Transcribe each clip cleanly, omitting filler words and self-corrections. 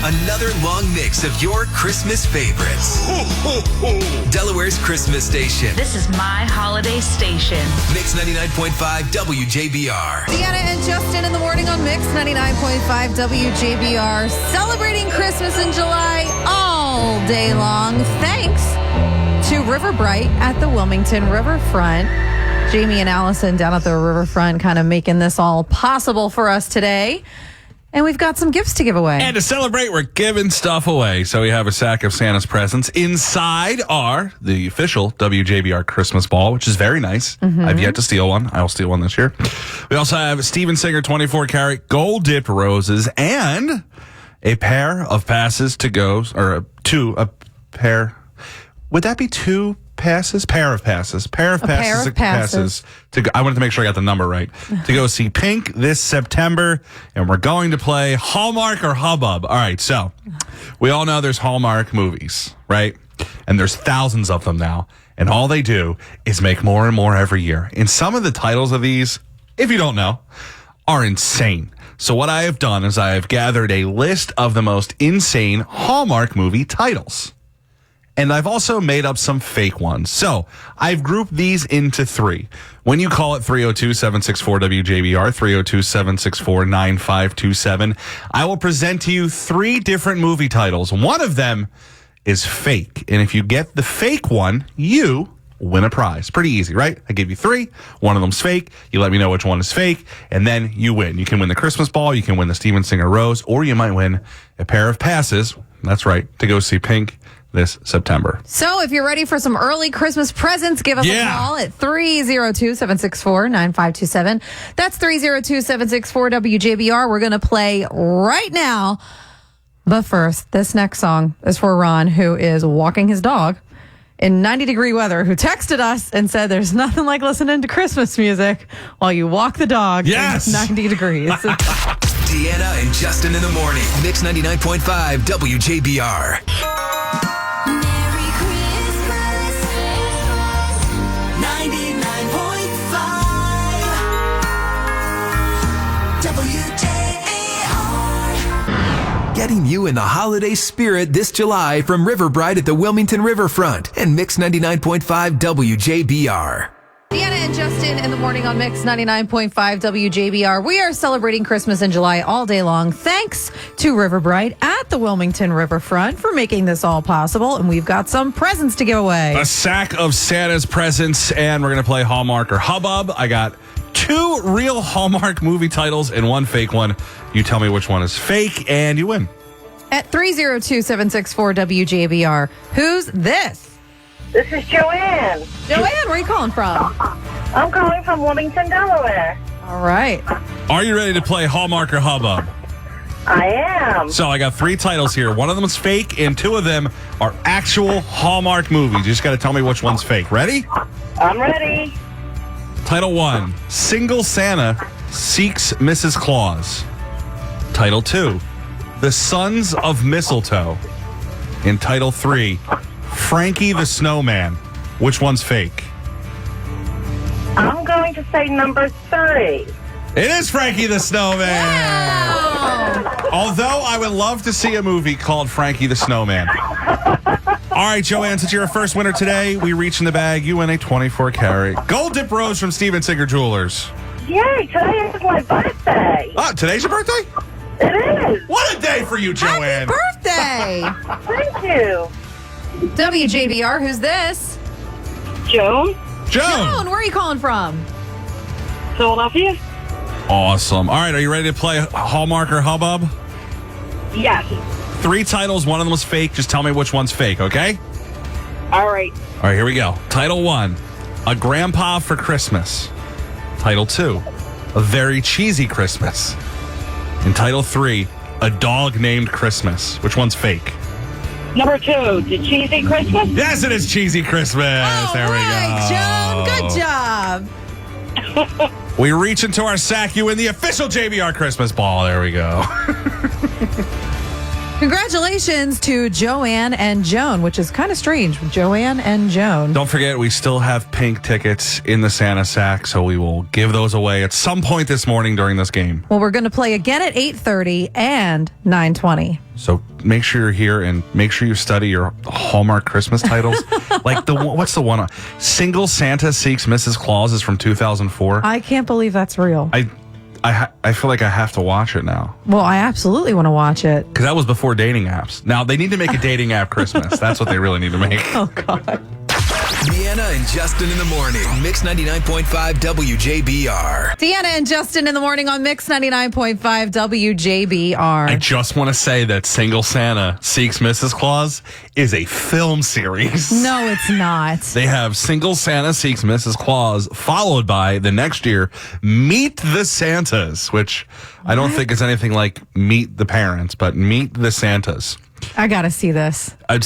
Another long mix of your Christmas favorites. Delaware's Christmas station. This is my holiday station. Mix 99.5 WJBR. Deanna and Justin in the morning on Mix 99.5 WJBR. Celebrating Christmas in July all day long. Thanks to River Bright at the Wilmington Riverfront. Jamie and Allison down at the riverfront kind of making this all possible for us today. And we've got some gifts to give away. And to celebrate, we're giving stuff away. So we have a sack of Santa's presents. Inside are the official WJBR Christmas ball, which is very nice. I've yet to steal one. I'll steal one this year. We also have Steven Singer 24-karat gold dipped roses and a pair of passes to go, or a pair. Would that be two passes? Pair of passes to go. I wanted to make sure I got the number right. To go see Pink this September, and we're going to play Hallmark or Hubbub. All right, so we all know there's Hallmark movies, right? And there's thousands of them now, and all they do is make more and more every year. And some of the titles of these, if you don't know, are insane. So what I have done is I have gathered a list of the most insane Hallmark movie titles. And I've also made up some fake ones. So I've grouped these into three. When you call it 302-764-WJBR, 302-764-9527, I will present to you three different movie titles. One of them is fake. And if you get the fake one, you win a prize. Pretty easy, right? I give you three. One of them's fake. You let me know which one is fake, and then you win. You can win the Christmas ball. You can win the Steven Singer Rose, or you might win a pair of passes. That's right, to go see Pink this September. So if you're ready for some early Christmas presents, give us a call at 302-764-9527. That's 302-764-WJBR. We're going to play right now. But first, this next song is for Ron, who is walking his dog in 90-degree weather, who texted us and said there's nothing like listening to Christmas music while you walk the dog in 90 degrees. Deanna and Justin in the morning. Mix 99.5 WJBR. Merry Christmas, 99.5 WJBR. Getting you in the holiday spirit this July from River Bright at the Wilmington Riverfront and Mix 99.5 WJBR. Deanna and Justin in the morning on Mix 99.5 WJBR. We are celebrating Christmas in July all day long. Thanks to River Bright at the Wilmington Riverfront for making this all possible. And we've got some presents to give away. A sack of Santa's presents, and we're going to play Hallmark or Hubbub. I got two real Hallmark movie titles and one fake one. You tell me which one is fake, and you win. At 302-764-WJBR. Who's this? This is Joanne. Joanne, where are you calling from? I'm calling from Wilmington, Delaware. All right. Are you ready to play Hallmark or Hubbub? I am. So I got three titles here. One of them is fake, and two of them are actual Hallmark movies. You just got to tell me which one's fake. Ready? I'm ready. Title 1, Single Santa Seeks Mrs. Claus. Title 2, The Sons of Mistletoe. In Title 3, Frankie the Snowman. Which one's fake? I'm going to say number 3. It is Frankie the Snowman. Wow. Although I would love to see a movie called Frankie the Snowman. All right, Joanne, since you're a first winner today, we reach in the bag. You win a 24-karat gold dip rose from Steven Singer Jewelers. Yay, today is my birthday. Oh, today's your birthday? It is. What a day for you, Joanne. Happy birthday. Thank you. WJBR, who's this? Joan, Joan, where are you calling from? Philadelphia. Awesome. All right, are you ready to play Hallmark or Hubbub? Yes. Three titles, one of them was fake. Just tell me which one's fake, okay? All right. All right, here we go. Title 1, A Grandpa for Christmas. Title 2, A Very Cheesy Christmas. And Title 3, A Dog Named Christmas. Which one's fake? Number 2, the Cheesy Christmas. Yes, it is Cheesy Christmas. There we Joan, go. good job. We reach into our sack. You win the official JBR Christmas ball. There we go. Congratulations to Joanne and Joan, which is kind of strange. Joanne and Joan. Don't forget, we still have pink tickets in the Santa sack, so we will give those away at some point this morning during this game. Well, we're going to play again at 8:30 and 9:20. So make sure you're here and make sure you study your Hallmark Christmas titles. Like what's the one? Single Santa Seeks Mrs. Claus is from 2004. I can't believe that's real. I feel like I have to watch it now. Well, I absolutely want to watch it. Because that was before dating apps. Now, they need to make a dating app Christmas. That's what they really need to make. Oh, God. Deanna and Justin in the morning. Mix 99.5 WJBR. Deanna and Justin in the morning on Mix 99.5 WJBR. I just want to say that Single Santa Seeks Mrs. Claus is a film series. No, it's not. They have Single Santa Seeks Mrs. Claus, followed by the next year, Meet the Santas, which I don't think is anything like Meet the Parents, but Meet the Santas. I got to see this. You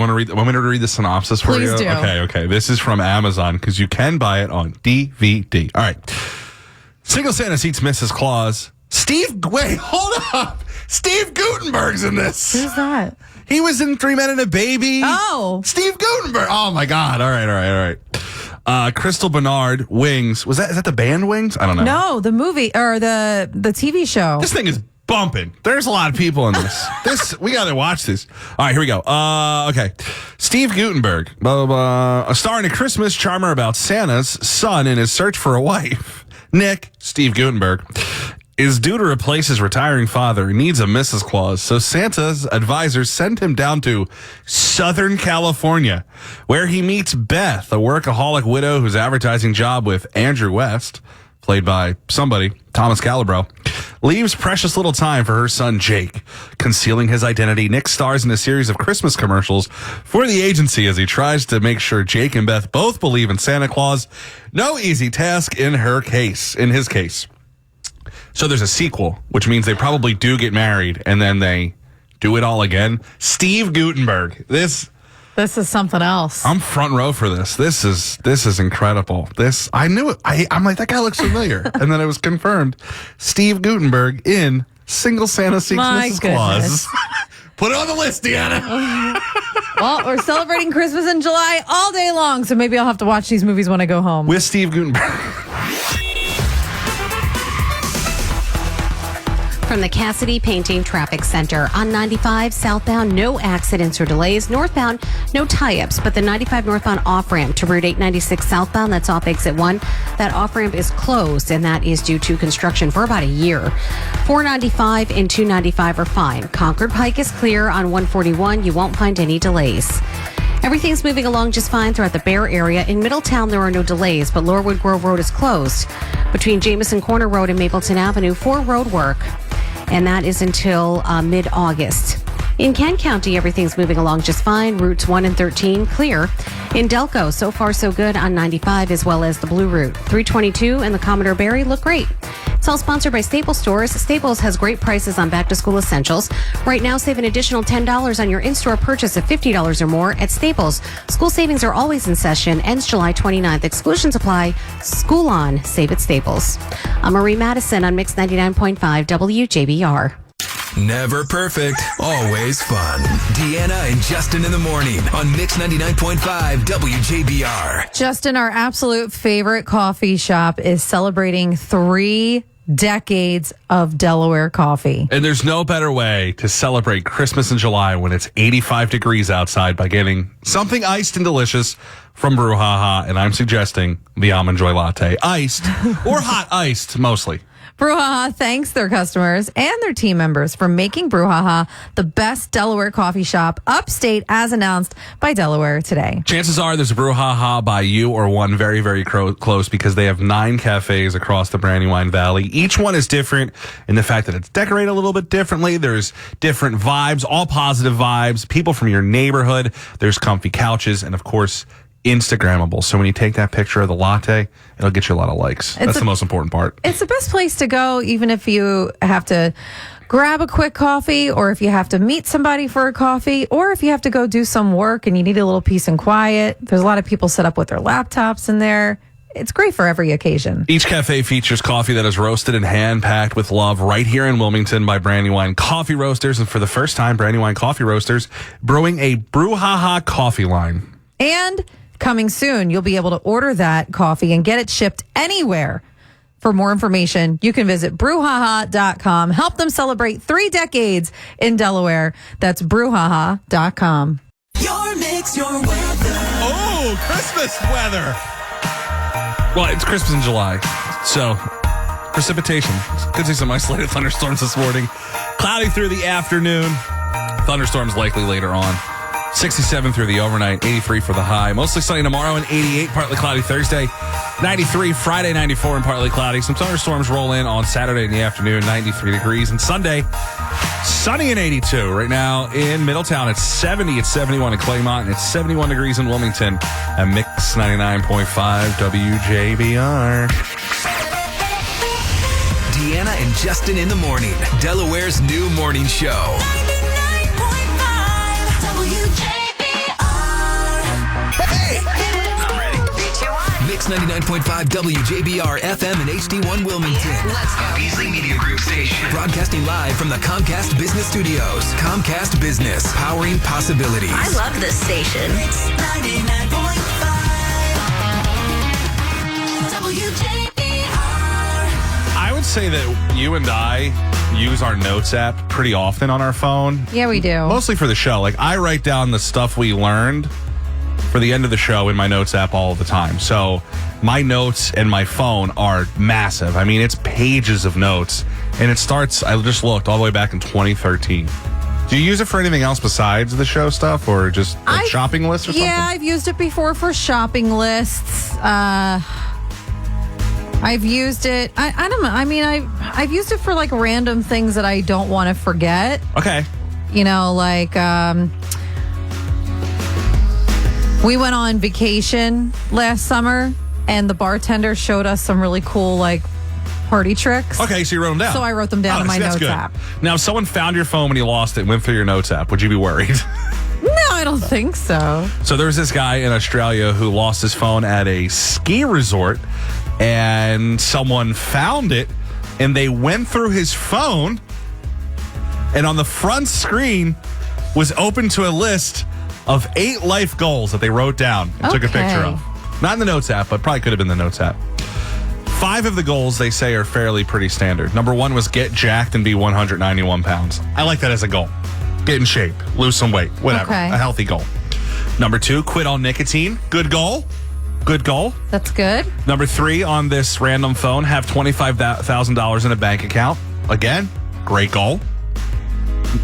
want me to read the synopsis for you? Please do. Okay. This is from Amazon because you can buy it on DVD. All right. Single Santa Seeks Mrs. Claus. Wait, hold up. Steve Guttenberg's in this. Who's that? He was in 3 Men and a Baby. Oh. Steve Guttenberg. Oh, my God. All right. Crystal Bernard, Wings. Is that the band Wings? I don't know. No, the movie or the TV show. This thing is bumping. There's a lot of people in this. We got to watch this. All right, here we go. Okay. Steve Guttenberg, blah, blah, blah. A star in a Christmas charmer about Santa's son in his search for a wife. Nick, Steve Guttenberg, is due to replace his retiring father. He needs a Mrs. Claus. So Santa's advisors send him down to Southern California, where he meets Beth, a workaholic widow whose advertising job with Andrew West, played by somebody, Thomas Calabro, leaves precious little time for her son, Jake. Concealing his identity, Nick stars in a series of Christmas commercials for the agency as he tries to make sure Jake and Beth both believe in Santa Claus. No easy task in his case. So there's a sequel, which means they probably do get married and then they do it all again. Steve Guttenberg. This is something else. I'm front row for this. This is incredible. I knew it. I'm like, that guy looks familiar. And then it was confirmed. Steve Guttenberg in Single Santa Seeks Mrs. Claus. Put it on the list, Deanna. Well, we're celebrating Christmas in July all day long, so maybe I'll have to watch these movies when I go home. With Steve Guttenberg. From the Cassidy Painting Traffic Center on 95 southbound, no accidents or delays. Northbound, no tie-ups, but the 95 northbound off-ramp to Route 896 southbound, that's off exit 1. That off-ramp is closed, and that is due to construction for about a year. 495 and 295 are fine. Concord Pike is clear on 141. You won't find any delays. Everything's moving along just fine throughout the Bear area. In Middletown, there are no delays, but Lorewood Grove Road is closed. Between Jameson Corner Road and Mapleton Avenue for road work, and that is until mid-August. In Kent County, everything's moving along just fine. Routes 1 and 13 clear. In Delco, so far so good on 95 as well as the Blue Route. 322 and the Commodore Barry look great. It's all sponsored by Staples Stores. Staples has great prices on back-to-school essentials. Right now, save an additional $10 on your in-store purchase of $50 or more at Staples. School savings are always in session. Ends July 29th. Exclusions apply. School on. Save at Staples. I'm Marie Madison on Mix 99.5 WJBR. Never perfect, always fun. Deanna and Justin in the morning on Mix 99.5 WJBR. Justin, our absolute favorite coffee shop, is celebrating 3 decades of Delaware coffee. And there's no better way to celebrate Christmas in July when it's 85 degrees outside by getting something iced and delicious from Brouhaha. And I'm suggesting the Almond Joy Latte. Iced or hot iced, mostly. Brouhaha thanks their customers and their team members for making Brouhaha the best Delaware coffee shop upstate, as announced by Delaware Today. Chances are there's a Brouhaha by you or one very, very close because they have 9 cafes across the Brandywine Valley. Each one is different in the fact that it's decorated a little bit differently. There's different vibes, all positive vibes, people from your neighborhood. There's comfy couches and, of course, Instagrammable. So when you take that picture of the latte, it'll get you a lot of likes. That's the most important part. It's the best place to go, even if you have to grab a quick coffee, or if you have to meet somebody for a coffee, or if you have to go do some work and you need a little peace and quiet. There's a lot of people set up with their laptops in there. it's great for every occasion. Each cafe features coffee that is roasted and hand-packed with love right here in Wilmington by Brandywine Coffee Roasters. And for the first time, Brandywine Coffee Roasters brewing a brouhaha coffee line. And coming soon, you'll be able to order that coffee and get it shipped anywhere. For more information, you can visit brouhaha.com. Help them celebrate 3 decades in Delaware. That's brouhaha.com. Your mix, your weather. Oh, Christmas weather. Well, it's Christmas in July, so precipitation. Could see some isolated thunderstorms this morning. Cloudy through the afternoon. Thunderstorms likely later on. 67 through the overnight, 83 for the high. Mostly sunny tomorrow and 88, partly cloudy Thursday. 93 Friday, 94 and partly cloudy. Some thunderstorms roll in on Saturday in the afternoon, 93 degrees. And Sunday, sunny and 82. Right now in Middletown, it's 70. It's 71 in Claymont. And it's 71 degrees in Wilmington. At Mix 99.5 WJBR. Deanna and Justin in the morning. Delaware's new morning show. 99.5 WJBR. Hey! I'm ready. 3, 2, 1. Mix 99.5 WJBR-FM and HD1 Wilmington. Let's go. Beasley Media Group station. Broadcasting live from the Comcast Business Studios. Comcast Business, powering possibilities. I love this station. Mix 99.5 WJBR. I would say that you and I use our notes app pretty often on our phone. Yeah, we do. Mostly for the show. Like, I write down the stuff we learned for the end of the show in my notes app all the time. So my notes and my phone are massive. I mean, it's pages of notes. And it starts, I just looked all the way back in 2013. Do you use it for anything else besides the show stuff or just like shopping lists or something? Yeah, I've used it before for shopping lists. I've used it. I don't know. I mean, I've used it for like random things that I don't want to forget. Okay. You know, like we went on vacation last summer, and the bartender showed us some really cool like party tricks. Okay, so you wrote them down. So I wrote them down in my that's notes good. app. Now, if someone found your phone when you lost it and went through your notes app, would you be worried? No, I don't think so. So there was this guy in Australia who lost his phone at a ski resort, and someone found it, and they went through his phone, and on the front screen was open to a list of 8 life goals that they wrote down and took a picture of. Not in the notes app, but probably could have been the notes app. 5 of the goals, they say, are fairly pretty standard. Number 1 was get jacked and be 191 pounds. I like that as a goal. Get in shape, lose some weight, whatever. Okay. A healthy goal. Number 2, quit all nicotine. Good goal. Good goal. That's good. Number 3 on this random phone, have $25,000 in a bank account. Again, great goal.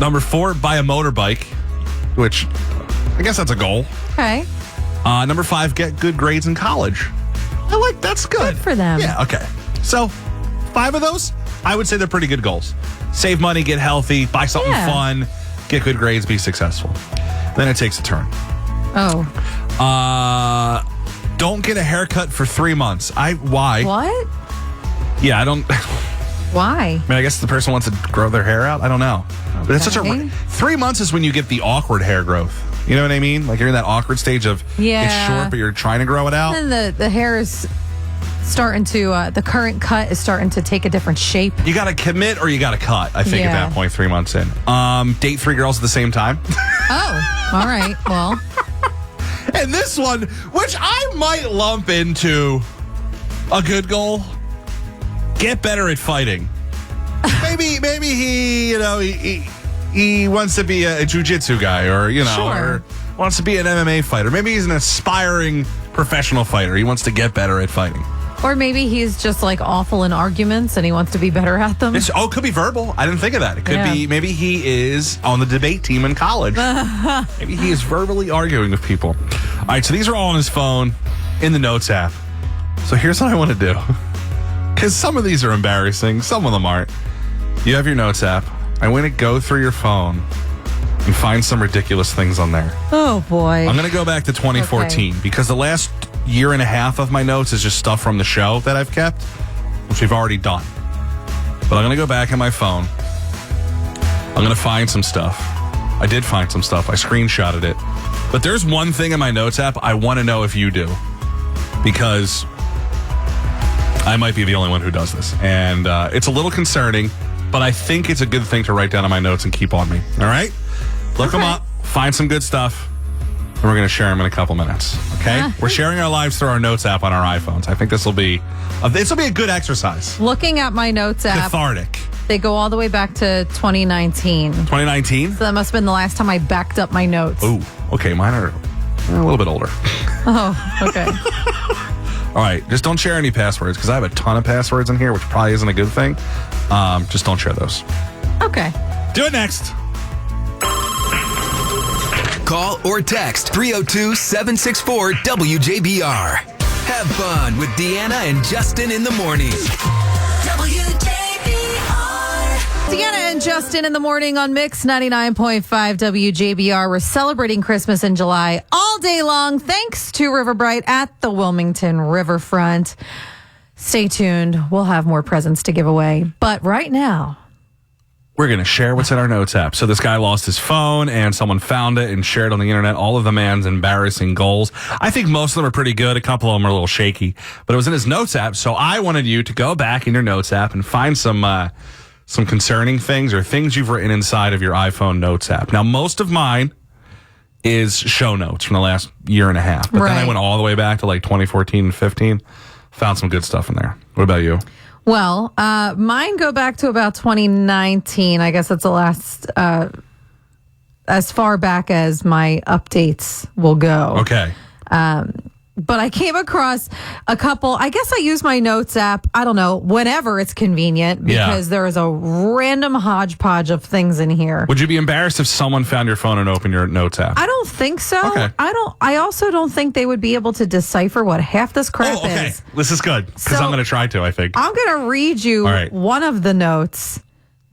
Number 4, buy a motorbike, which I guess that's a goal. Okay. Number 5, get good grades in college. I like that's good. Good for them. Yeah, okay. So 5 of those, I would say they're pretty good goals. Save money, get healthy, buy something fun, get good grades, be successful. Then it takes a turn. Oh. Don't get a haircut for 3 months. Why? What? Yeah, I don't. Why? I mean, I guess the person wants to grow their hair out. I don't know. But it's such a 3 months is when you get the awkward hair growth. You know what I mean? Like you're in that awkward stage of it's short, but you're trying to grow it out. And then the hair is starting to the current cut is starting to take a different shape. You got to commit or you got to cut. I think at that point, 3 months in. Date 3 girls at the same time. Oh, all right. Well, and this one, which I might lump into a good goal, get better at fighting. maybe he wants to be a jiu-jitsu guy or, or wants to be an MMA fighter. Maybe he's an aspiring professional fighter. He wants to get better at fighting. or maybe he's just like awful in arguments and he wants to be better at them. It could be verbal. I didn't think of that. It could be, maybe he is on the debate team in college. Maybe he is verbally arguing with people. All right, so these are all on his phone in the Notes app. So here's what I want to do. Because some of these are embarrassing. Some of them aren't. You have your Notes app. I want to go through your phone and find some ridiculous things on there. Oh, boy. I'm going to go back to 2014 because the last year and a half of my notes is just stuff from the show that I've kept, which we've already done. But I'm going to go back on my phone. I'm going to find some stuff. I did find some stuff. I screenshotted it. But there's one thing in my Notes app I want to know if you do. Because I might be the only one who does this. And it's a little concerning, but I think it's a good thing to write down on my notes and keep on me. All right? Look them up, find some good stuff, and we're going to share them in a couple minutes. Okay? We're sharing our lives through our notes app on our iPhones. I think this will be a good exercise. Looking at my notes app, Cathartic. they go all the way back to 2019. 2019? So that must have been the last time I backed up my notes. Oh, okay. Mine are a little bit older. Oh, okay. All right, just don't share any passwords because I have a ton of passwords in here, which probably isn't a good thing. Just don't share those. Okay. Do it next. Call or text 302-764-WJBR. Have fun with Deanna and Justin in the morning. WJBR. Deanna and Justin in the morning on Mix 99.5 WJBR. We're celebrating Christmas in July all day long thanks to River Bright at the Wilmington Riverfront. Stay tuned. We'll have more presents to give away. But right now, We're going to share what's in our notes app. So this guy lost his phone and someone found it and shared on the internet all of the man's embarrassing goals. I think most of them are pretty good. A couple of them are a little shaky, but it was in his notes app. So I wanted you to go back in your notes app and find some concerning things or things you've written inside of your iPhone notes app. Now, most of mine is show notes from the last year and a half, but then I Right. went all the way back to like 2014 and 15. Found some good stuff in there. What about you? well, mine go back to about 2019. I guess that's the last, as far back as my updates will go. Okay. But I came across a couple. I guess I use my notes app, I don't know, whenever it's convenient because there is a random hodgepodge of things in here. Would you be embarrassed if someone found your phone and opened your notes app? I don't think so. Okay. I also don't think they would be able to decipher what half this crap okay. is. This is good because So- I'm going to try to, I think. I'm going to read you All right. one of the notes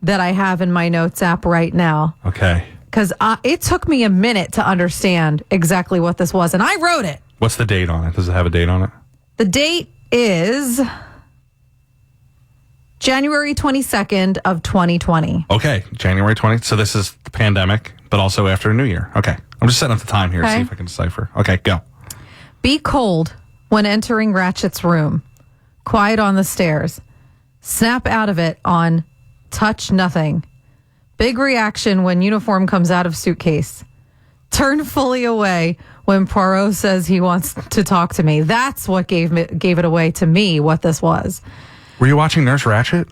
that I have in my notes app right now Okay. because it took me a minute to understand exactly what this was, and I wrote it. What's the date on it? Does it have a date on it? The date is January 22nd of 2020. Okay. January 20th. So this is the pandemic, but also after New Year. Okay. I'm just setting up the time here to Okay. see if I can decipher. Okay, go. Be cold when entering Ratchet's room. Quiet on the stairs. Snap out of it on touch nothing. Big reaction when uniform comes out of suitcase. Turn fully away when Poirot says he wants to talk to me. That's what gave it away to me what this was. Were you watching Nurse Ratched?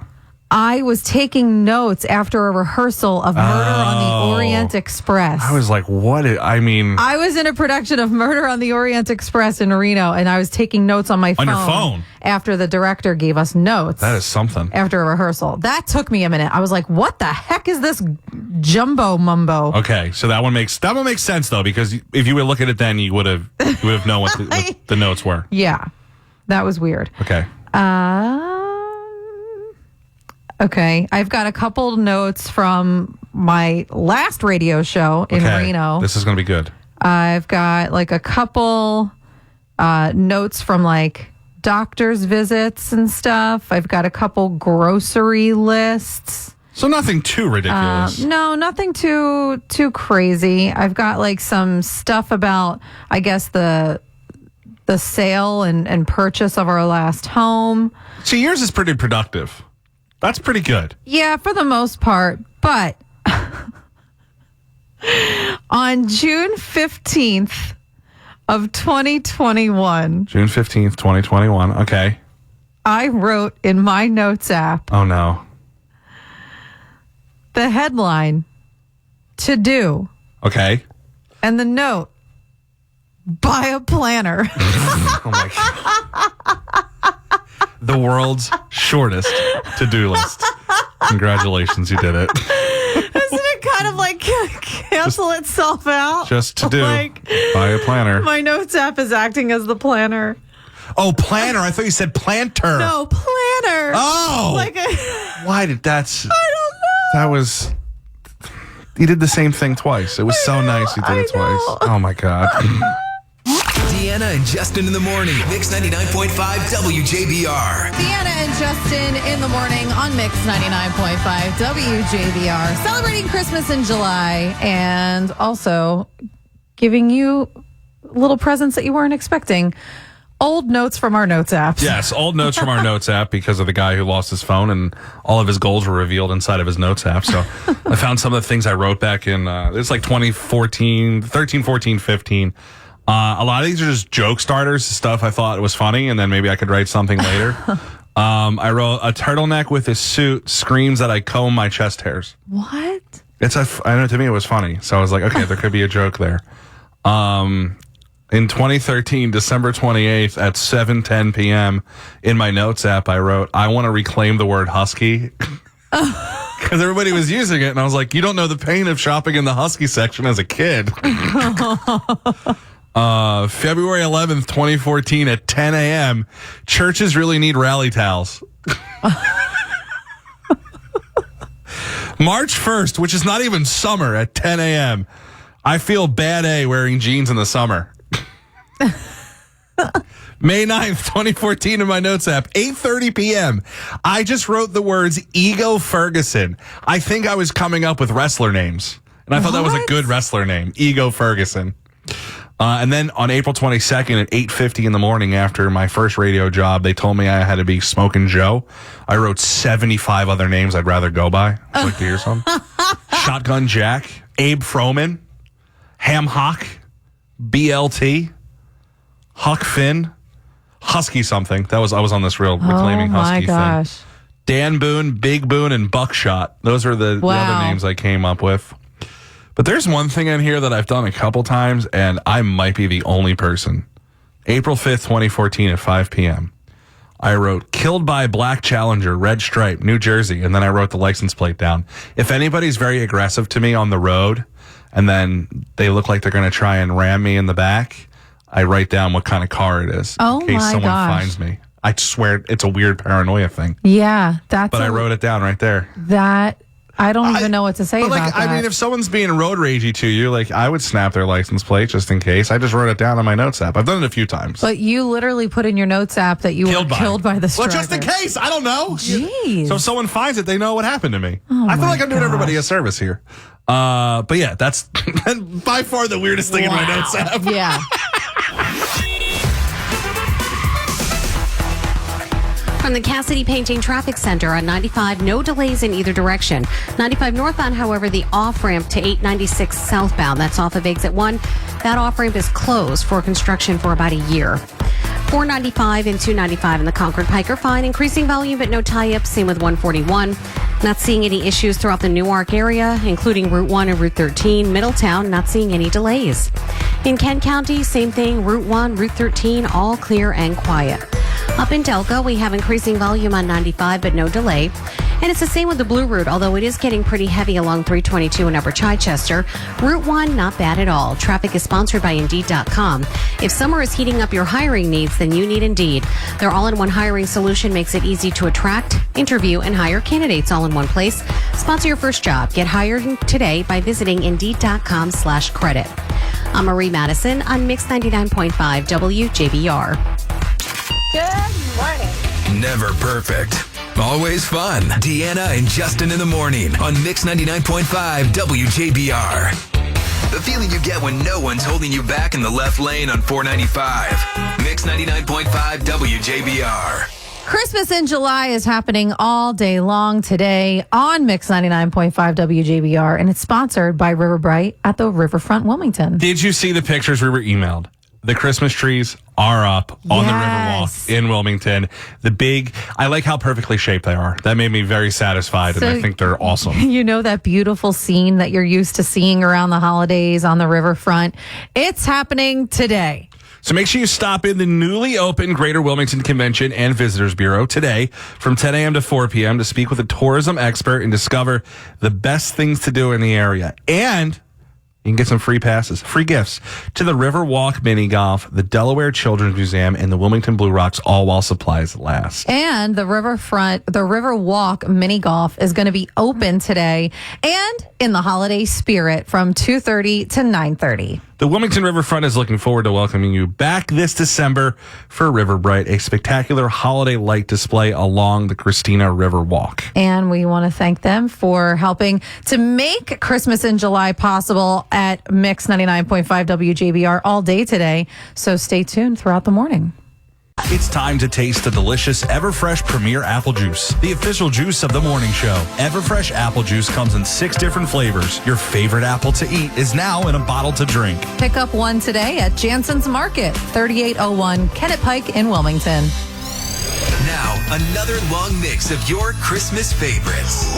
I was taking notes after a rehearsal of Murder on the Orient Express. I was like, what? I mean, I was in a production of Murder on the Orient Express in Reno, and I was taking notes on my phone. On your phone? After the director gave us notes. that is something. After a rehearsal. That took me a minute. I was like, what the heck is this jumbo mumbo? Okay, so that one makes sense though, because if you would look at it then, you would have known what the notes were. Yeah, that was weird. Okay. Okay, I've got a couple notes from my last radio show in Okay. Reno. This is going to be good. I've got like a couple notes from like doctor's visits and stuff. I've got a couple grocery lists. So nothing too ridiculous. No, nothing too crazy. I've got like some stuff about, I guess, the sale and purchase of our last home. So yours is pretty productive. That's pretty good. Yeah, for the most part. But on June 15th of 2021, June 15th, 2021. Okay. I wrote in my notes app Oh, no. the headline, to do, Okay. and the note, buy a planner. Oh, my God. The world's shortest to-do list. Congratulations, you did it. Doesn't it kind of like cancel itself out? Just to do. Like, Buy a planner. my notes app is acting as the planner. Oh, planner. I thought you said planter. No, planner. Oh. Like a, Why did that? I don't know. That was. You did the same thing twice. It was so nice you did it I know. twice. Oh, my God. Deanna and Justin in the morning. Mix 99.5 WJBR. Deanna and Justin in the morning on Mix 99.5 WJBR. Celebrating Christmas in July and also giving you little presents that you weren't expecting. Old notes from our notes apps. Yes, old notes from our notes app because of the guy who lost his phone and all of his goals were revealed inside of his notes app. So I found some of the things I wrote back in, it's like 2014, 13, 14, 15. A lot of these are just joke starters, stuff I thought was funny, and then maybe I could write something later. I wrote, a turtleneck with his suit screams that I comb my chest hairs. What? I know, to me it was funny. So I was like, okay, there could be a joke there. In 2013, December 28th at 7:10 p.m. in my notes app, I wrote, I want to reclaim the word husky. Because everybody was using it. And I was like, you don't know the pain of shopping in the husky section as a kid. February 11th, 2014 at 10 a.m. Churches really need rally towels. March 1st, which is not even summer, at 10 a.m. I feel bad wearing jeans in the summer. May 9th, 2014 in my notes app, 8:30 p.m. I just wrote the words Ego Ferguson. I think I was coming up with wrestler names. And I thought that was a good wrestler name, Ego Ferguson. And then on April 22nd at 8:50 in the morning after my first radio job, they told me I had to be Smokin' Joe. I wrote 75 other names I'd rather go by. Would you like to hear some? Shotgun Jack, Abe Froman, Ham Hock, BLT, Huck Finn, Husky something. I was on this real reclaiming Husky thing. Dan Boone, Big Boone, and Buckshot. Those are the other names I came up with. But there's one thing in here that I've done a couple times, and I might be the only person. April 5th, 2014 at 5 p.m. I wrote, killed by black Challenger, red stripe, New Jersey, and then I wrote the license plate down. If anybody's very aggressive to me on the road, and then they look like they're going to try and ram me in the back, I write down what kind of car it is in case someone finds me. I swear it's a weird paranoia thing. Yeah, but I wrote it down right there. I don't even know what to say about that. I mean, if someone's being road ragey to you, I would snap their license plate just in case. I just wrote it down on my notes app. I've done it a few times. But you literally put in your notes app that you were killed by the striker. Well, just in case. I don't know. Jeez. So if someone finds it, they know what happened to me. I feel like I'm doing everybody a service here. But yeah, that's by far the weirdest thing in my notes app. Yeah. From the Cassidy Painting Traffic Center on 95, no delays in either direction. 95 northbound, however, the off-ramp to 896 southbound, that's off of exit 1. That off-ramp is closed for construction for about a year. 495 and 295 in the Concord Pike are fine. Increasing volume, but no tie-ups. Same with 141. Not seeing any issues throughout the Newark area, including Route 1 and Route 13. Middletown, not seeing any delays. In Kent County, same thing. Route 1, Route 13, all clear and quiet. Up in Delco, we have increasing volume on 95, but no delay. And it's the same with the Blue Route, although it is getting pretty heavy along 322 in Upper Chichester. Route 1, not bad at all. Traffic is sponsored by Indeed.com. If summer is heating up your hiring needs, then you need Indeed. Their all-in-one hiring solution makes it easy to attract, interview, and hire candidates all in one place. Sponsor your first job. Get hired today by visiting Indeed.com/credit. I'm Marie Madison on Mix 99.5 WJBR. Good morning. Never perfect. Always fun. Deanna and Justin in the morning on Mix 99.5 WJBR. The feeling you get when no one's holding you back in the left lane on 495. Mix 99.5 WJBR. Christmas in July is happening all day long today on Mix 99.5 WJBR, and it's sponsored by River Bright at the Riverfront, Wilmington. Did you see the pictures we were emailed? The Christmas trees are up on the Riverwalk in Wilmington. I like how perfectly shaped they are. That made me very satisfied, and I think they're awesome. You know that beautiful scene that you're used to seeing around the holidays on the riverfront? It's happening today. So make sure you stop in the newly opened Greater Wilmington Convention and Visitors Bureau today from 10 a.m. to 4 p.m. to speak with a tourism expert and discover the best things to do in the area. And you can get some free passes, free gifts to the Riverwalk Mini Golf, the Delaware Children's Museum, and the Wilmington Blue Rocks, all while supplies last. And the Riverwalk Mini Golf is going to be open today and in the holiday spirit from 2:30 to 9:30. The Wilmington Riverfront is looking forward to welcoming you back this December for River Bright, a spectacular holiday light display along the Christina River Walk. And we want to thank them for helping to make Christmas in July possible at Mix 99.5 WJBR all day today. So stay tuned throughout the morning. It's time to taste the delicious Everfresh Premier Apple Juice, the official juice of the morning show. Everfresh Apple Juice comes in 6 different flavors. Your favorite apple to eat is now in a bottle to drink. Pick up one today at Jansen's Market, 3801 Kennett Pike in Wilmington. Now, another long mix of your Christmas favorites.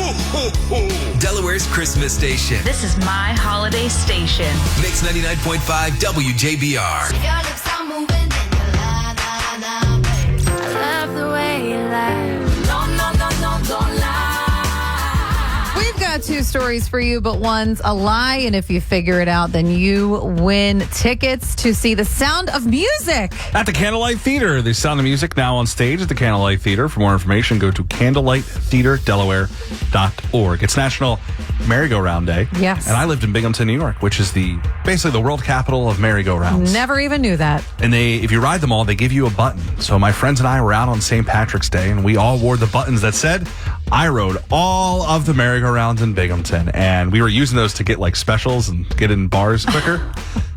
Delaware's Christmas station. This is my holiday station. Mix 99.5 WJBR. Your lips are moving and you're la la la, babe. I love the way you lie. No, no, no, no, don't lie. We've got 2 stories for you, but one's a lie. And if you figure it out, then you win tickets to see The Sound of Music. At the Candlelight Theater, the Sound of Music now on stage at the Candlelight Theater. For more information, go to candlelighttheaterdelaware.org. It's National Merry-Go-Round Day. Yes. And I lived in Binghamton, New York, which is basically the world capital of merry-go-rounds. Never even knew that. And if you ride them all, they give you a button. So my friends and I were out on St. Patrick's Day, and we all wore the buttons that said, I rode all of the merry-go-rounds in Binghamton. And we were using those to get like specials and get in bars quicker.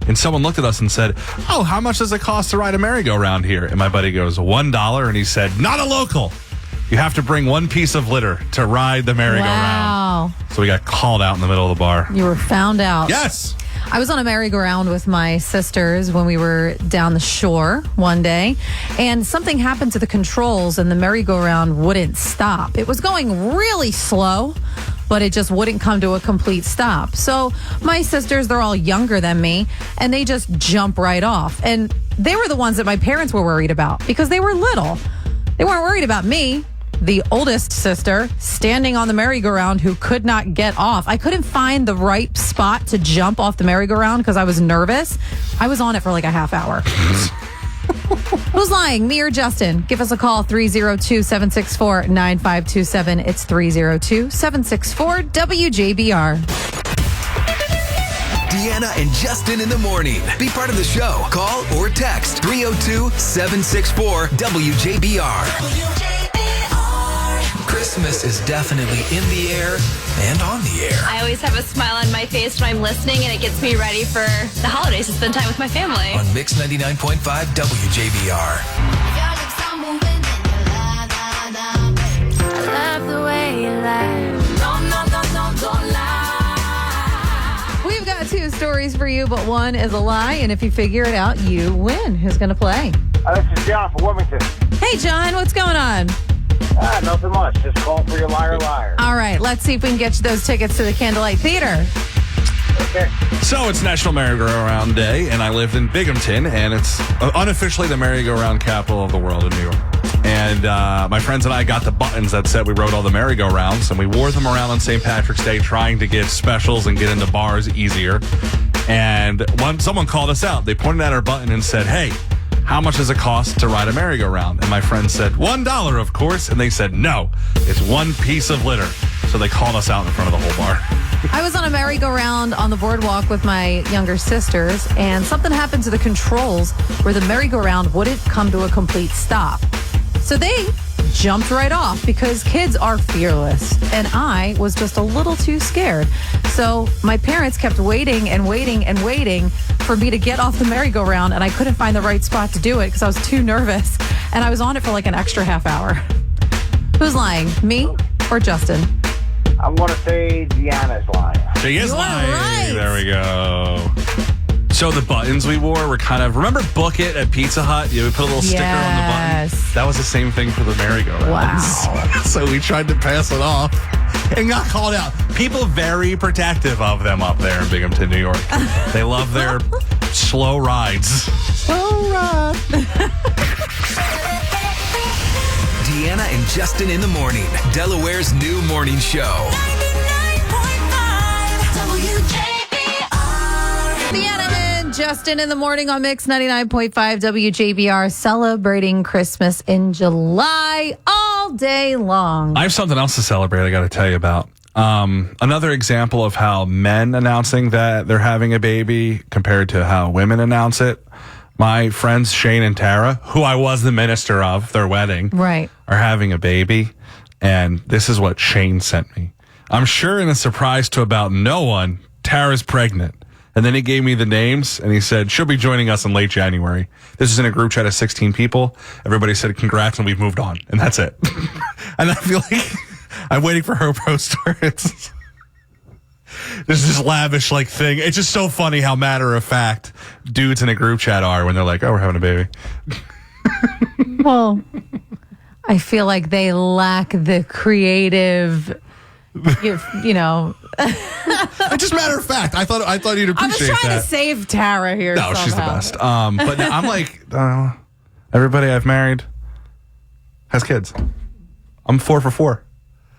And someone looked at us and said, oh, how much does it cost to ride a merry-go-round here? And my buddy goes, $1. And he said, not a local. You have to bring 1 piece of litter to ride the merry-go-round. Wow. So we got called out in the middle of the bar. You were found out. Yes. I was on a merry-go-round with my sisters when we were down the shore one day, and something happened to the controls and the merry-go-round wouldn't stop. It was going really slow, but it just wouldn't come to a complete stop. So my sisters, they're all younger than me, and they just jump right off. And they were the ones that my parents were worried about because they were little. They weren't worried about me, the oldest sister, standing on the merry-go-round who could not get off. I couldn't find the right spot to jump off the merry-go-round because I was nervous. I was on it for like a half hour. Who's lying, me or Justin? Give us a call, 302-764-9527. It's 302-764-WJBR. Deanna and Justin in the morning. Be part of the show. Call or text 302-764-WJBR. WJBR. Christmas is definitely in the air and on the air. I always have a smile on my face when I'm listening, and it gets me ready for the holidays to spend time with my family. On Mix 99.5 WJBR. Your lips are moving and you're la la la, babe. I love the way you lie. No, no, no, no, don't lie. We've got 2 stories for you, but one is a lie. And if you figure it out, you win. Who's going to play? This is John from Wilmington. Hey, John, what's going on? Nothing much. Just call for your liar. All right, let's see if we can get you those tickets to the Candlelight Theater. Okay. So it's National Merry-Go-Round Day, and I lived in Binghamton, and it's unofficially the merry-go-round capital of the world in New York. And my friends and I got the buttons that said we rode all the merry-go-rounds, and we wore them around on St. Patrick's Day trying to get specials and get into bars easier. And someone called us out. They pointed at our button and said, hey, how much does it cost to ride a merry-go-round? And my friend said, $1, of course. And they said, no, it's 1 piece of litter. So they called us out in front of the whole bar. I was on a merry-go-round on the boardwalk with my younger sisters, and something happened to the controls where the merry-go-round wouldn't come to a complete stop. So they jumped right off because kids are fearless, and I was just a little too scared. So my parents kept waiting and waiting and waiting for me to get off the merry-go-round, and I couldn't find the right spot to do it because I was too nervous, and I was on it for like an extra half hour. Who's lying, me or Justin? I'm going to say Deanna's lying. She is You are lying. right. There we go. So the buttons we wore were kind of, remember Book It at Pizza Hut? You would put a little sticker on the button. Yes. That was the same thing for the merry-go-rounds. Wow. So we tried to pass it off and got called out. People very protective of them up there in Binghamton, New York. They love their slow rides. Deanna and Justin in the morning. Delaware's new morning show. 99.5 WJBR. Deanna and Justin in the morning on Mix 99.5 WJBR, celebrating Christmas in July all day long. I have something else to celebrate I got to tell you about. Another example of how men announcing that they're having a baby compared to how women announce it. My friends Shane and Tara, who I was the minister of their wedding, Right. are having a baby. And this is what Shane sent me. I'm sure in a surprise to about no one, Tara's pregnant. And then he gave me the names, and he said, she'll be joining us in late January. This is in a group chat of 16 people. Everybody said, congrats, and we've moved on. And that's it. And I feel like I'm waiting for her post where there's this lavish like thing. It's just so funny how matter of fact dudes in a group chat are when they're like, oh, we're having a baby. Well, I feel like they lack the creative, you know. It's just matter of fact. I thought you'd appreciate that. I was trying to save Tara here. No, somehow. she's the best. But I'm like, everybody I've married has kids. I'm 4 for 4.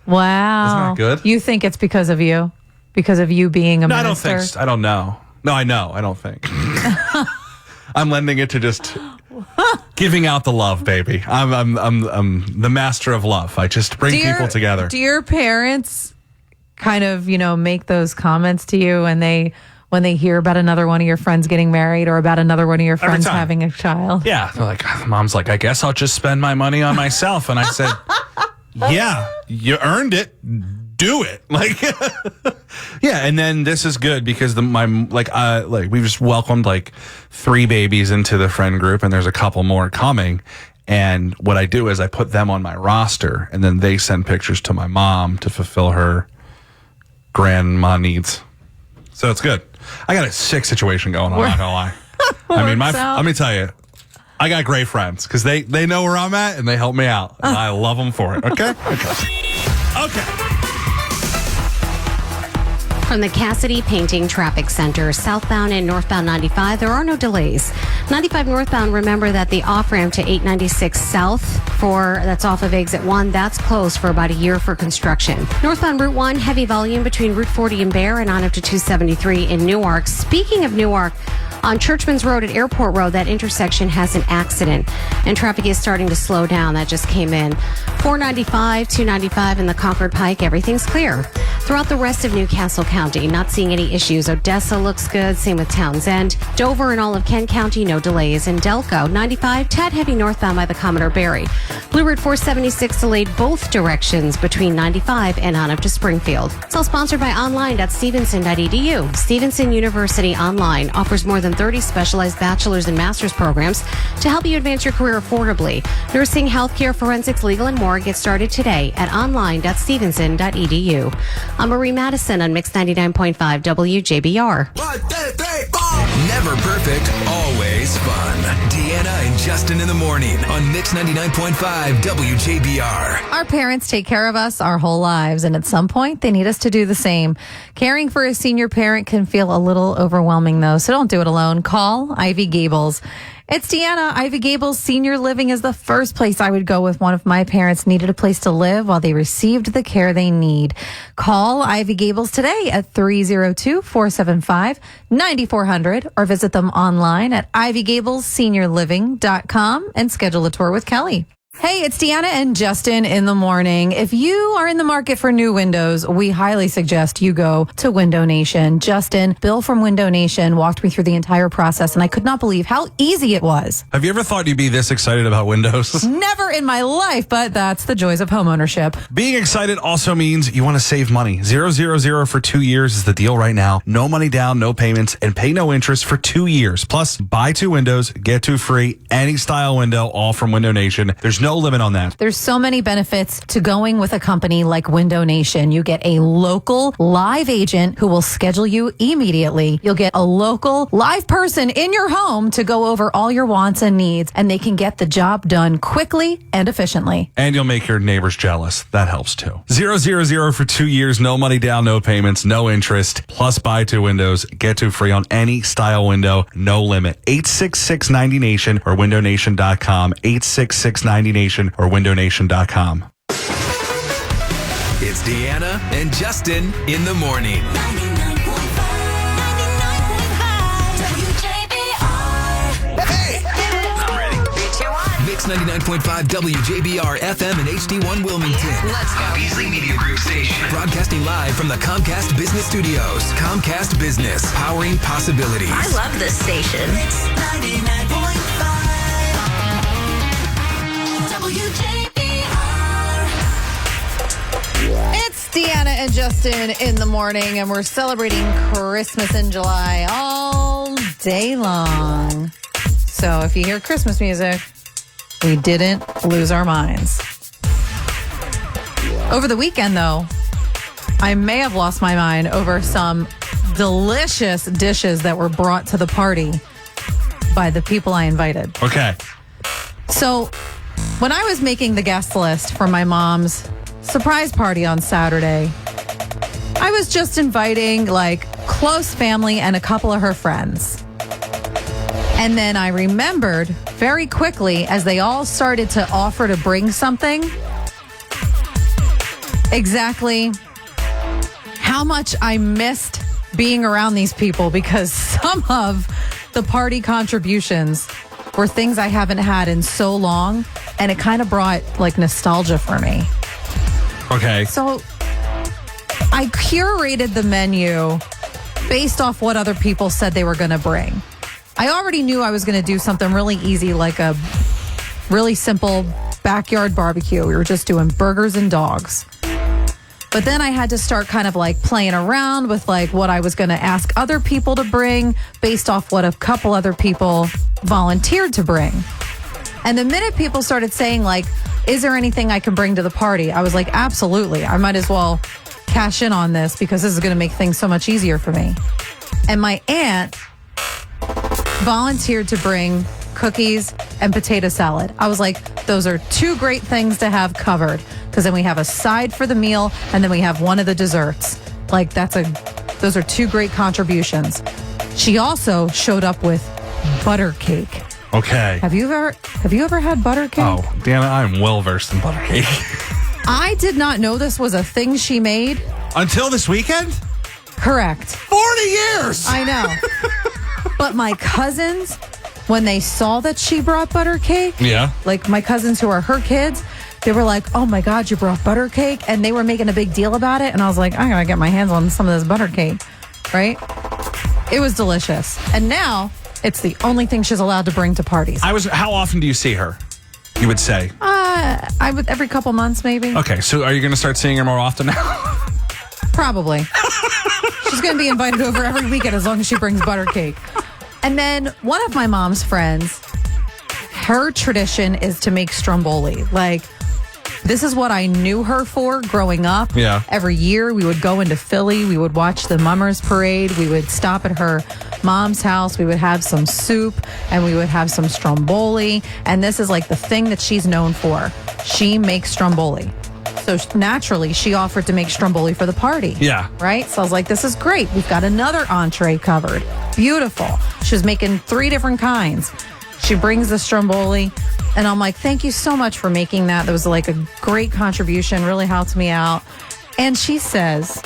Wow. Isn't that good? You think it's because of you? Because of you being a minister? I don't think so. I don't know. No, I know. I don't think. I'm lending it to just giving out the love, baby. I'm the master of love. I just bring people together. Do your parents kind of, make those comments to you when they hear about another one of your friends getting married or about another one of your friends having a child? Yeah. They're like, Mom's like, I guess I'll just spend my money on myself. And I said, yeah, you earned it. Do it. Like, yeah. And then this is good because we just welcomed like 3 babies into the friend group, and there's a couple more coming. And what I do is I put them on my roster, and then they send pictures to my mom to fulfill her grandma needs. So it's good. I got a sick situation going on. I'm not gonna lie. I mean, let me tell you, I got great friends because they know where I'm at and they help me out, and I love them for it. Okay. From the Cassidy Painting Traffic Center, southbound and northbound 95, there are no delays. 95 northbound, remember that the off-ramp to 896 south that's off of exit 1, that's closed for about a year for construction. Northbound Route 1, heavy volume between Route 40 and Bear and on up to 273 in Newark. Speaking of Newark, on Churchman's Road at Airport Road, that intersection has an accident, and traffic is starting to slow down. That just came in. 495, 295, and the Concord Pike, everything's clear. Throughout the rest of Newcastle County, not seeing any issues. Odessa looks good, same with Townsend. Dover and all of Kent County, no delays. In Delco, 95, tad heavy northbound by the Commodore Barry. Blue Route 476 delayed both directions between 95 and on up to Springfield. It's all sponsored by online.stevenson.edu. Stevenson University Online offers more than 30 specialized bachelor's and master's programs to help you advance your career affordably. Nursing, healthcare, forensics, legal, and more. Get started today at online.stevenson.edu. I'm Marie Madison on Mix 99.5 WJBR. 1, 2, 3, 4. Never perfect, always fun. Deanna and Justin in the morning on Mix 99.5 WJBR. Our parents take care of us our whole lives, and at some point, they need us to do the same. Caring for a senior parent can feel a little overwhelming, though, so don't do it alone. Call Ivy Gables. It's Deanna. Ivy Gables Senior Living is the first place I would go if one of my parents needed a place to live while they received the care they need. Call Ivy Gables today at 302-475-9400 or visit them online at ivygablesseniorliving.com and schedule a tour with Kelly. Hey, it's Deanna and Justin in the morning. If you are in the market for new windows, we highly suggest you go to Window Nation. Justin, Bill from Window Nation walked me through the entire process, and I could not believe how easy it was. Have you ever thought you'd be this excited about windows? Never in my life, but that's the joys of homeownership. Being excited also means you want to save money. 000 for 2 years is the deal right now. No money down, no payments, and pay no interest for 2 years. Plus, buy 2 windows, get 2 free, any style window, all from Window Nation. There's no limit on that. There's so many benefits to going with a company like Window Nation. You get a local live agent who will schedule you immediately. You'll get a local live person in your home to go over all your wants and needs, and they can get the job done quickly and efficiently. And you'll make your neighbors jealous. That helps too. 000 for 2 years, no money down, no payments, no interest. Plus, buy 2 windows, get 2 free on any style window, no limit. 866-90Nation or windownation.com. 866-90Nation or windownation.com. It's Deanna and Justin in the morning. 99.5 WJBR. Hey! I'm ready. 3, 2, 1. Mix 99.5 WJBR-FM and HD1 Wilmington. Let's go. Beasley Media Group station. Broadcasting live from the Comcast Business Studios. Comcast Business, powering possibilities. I love this station. Mix 99.5 WJBR. It's Deanna and Justin in the morning, and we're celebrating Christmas in July all day long. So if you hear Christmas music, we didn't lose our minds. Over the weekend, though, I may have lost my mind over some delicious dishes that were brought to the party by the people I invited. Okay. So when I was making the guest list for my mom's surprise party on Saturday, I was just inviting like close family and a couple of her friends. And then I remembered very quickly as they all started to offer to bring something, exactly how much I missed being around these people, because some of the party contributions were things I haven't had in so long, and it kind of brought like nostalgia for me. Okay. So I curated the menu based off what other people said they were going to bring. I already knew I was going to do something really easy, like a really simple backyard barbecue. We were just doing burgers and dogs. But then I had to start kind of like playing around with like what I was going to ask other people to bring based off what a couple other people volunteered to bring. And the minute people started saying like, is there anything I can bring to the party? I was like, absolutely. I might as well cash in on this because this is going to make things so much easier for me. And my aunt volunteered to bring cookies and potato salad. I was like, those are two great things to have covered, because then we have a side for the meal and then we have one of the desserts. Like those are two great contributions. She also showed up with butter cake. Okay. Have you ever had butter cake? Oh, Deanna, I'm well versed in butter cake. I did not know this was a thing she made. Until this weekend? Correct. 40 years! I know. But my cousins, when they saw that she brought butter cake, yeah, like my cousins who are her kids, they were like, oh my God, you brought butter cake? And they were making a big deal about it. And I was like, I gotta get my hands on some of this butter cake, right? It was delicious. And now it's the only thing she's allowed to bring to parties. How often do you see her? You would say? I would every couple months, maybe. Okay, so are you going to start seeing her more often now? Probably. She's going to be invited over every weekend as long as she brings butter cake. And then one of my mom's friends, her tradition is to make stromboli. Like, this is what I knew her for growing up. Yeah. Every year we would go into Philly. We would watch the Mummers Parade. We would stop at her mom's house. We would have some soup and we would have some stromboli. And this is like the thing that she's known for. She makes stromboli. So naturally, she offered to make stromboli for the party. Yeah. Right? So I was like, this is great. We've got another entree covered. Beautiful. She was making 3 different kinds. She brings the stromboli, and I'm like, thank you so much for making that. That was like a great contribution, really helped me out. And she says,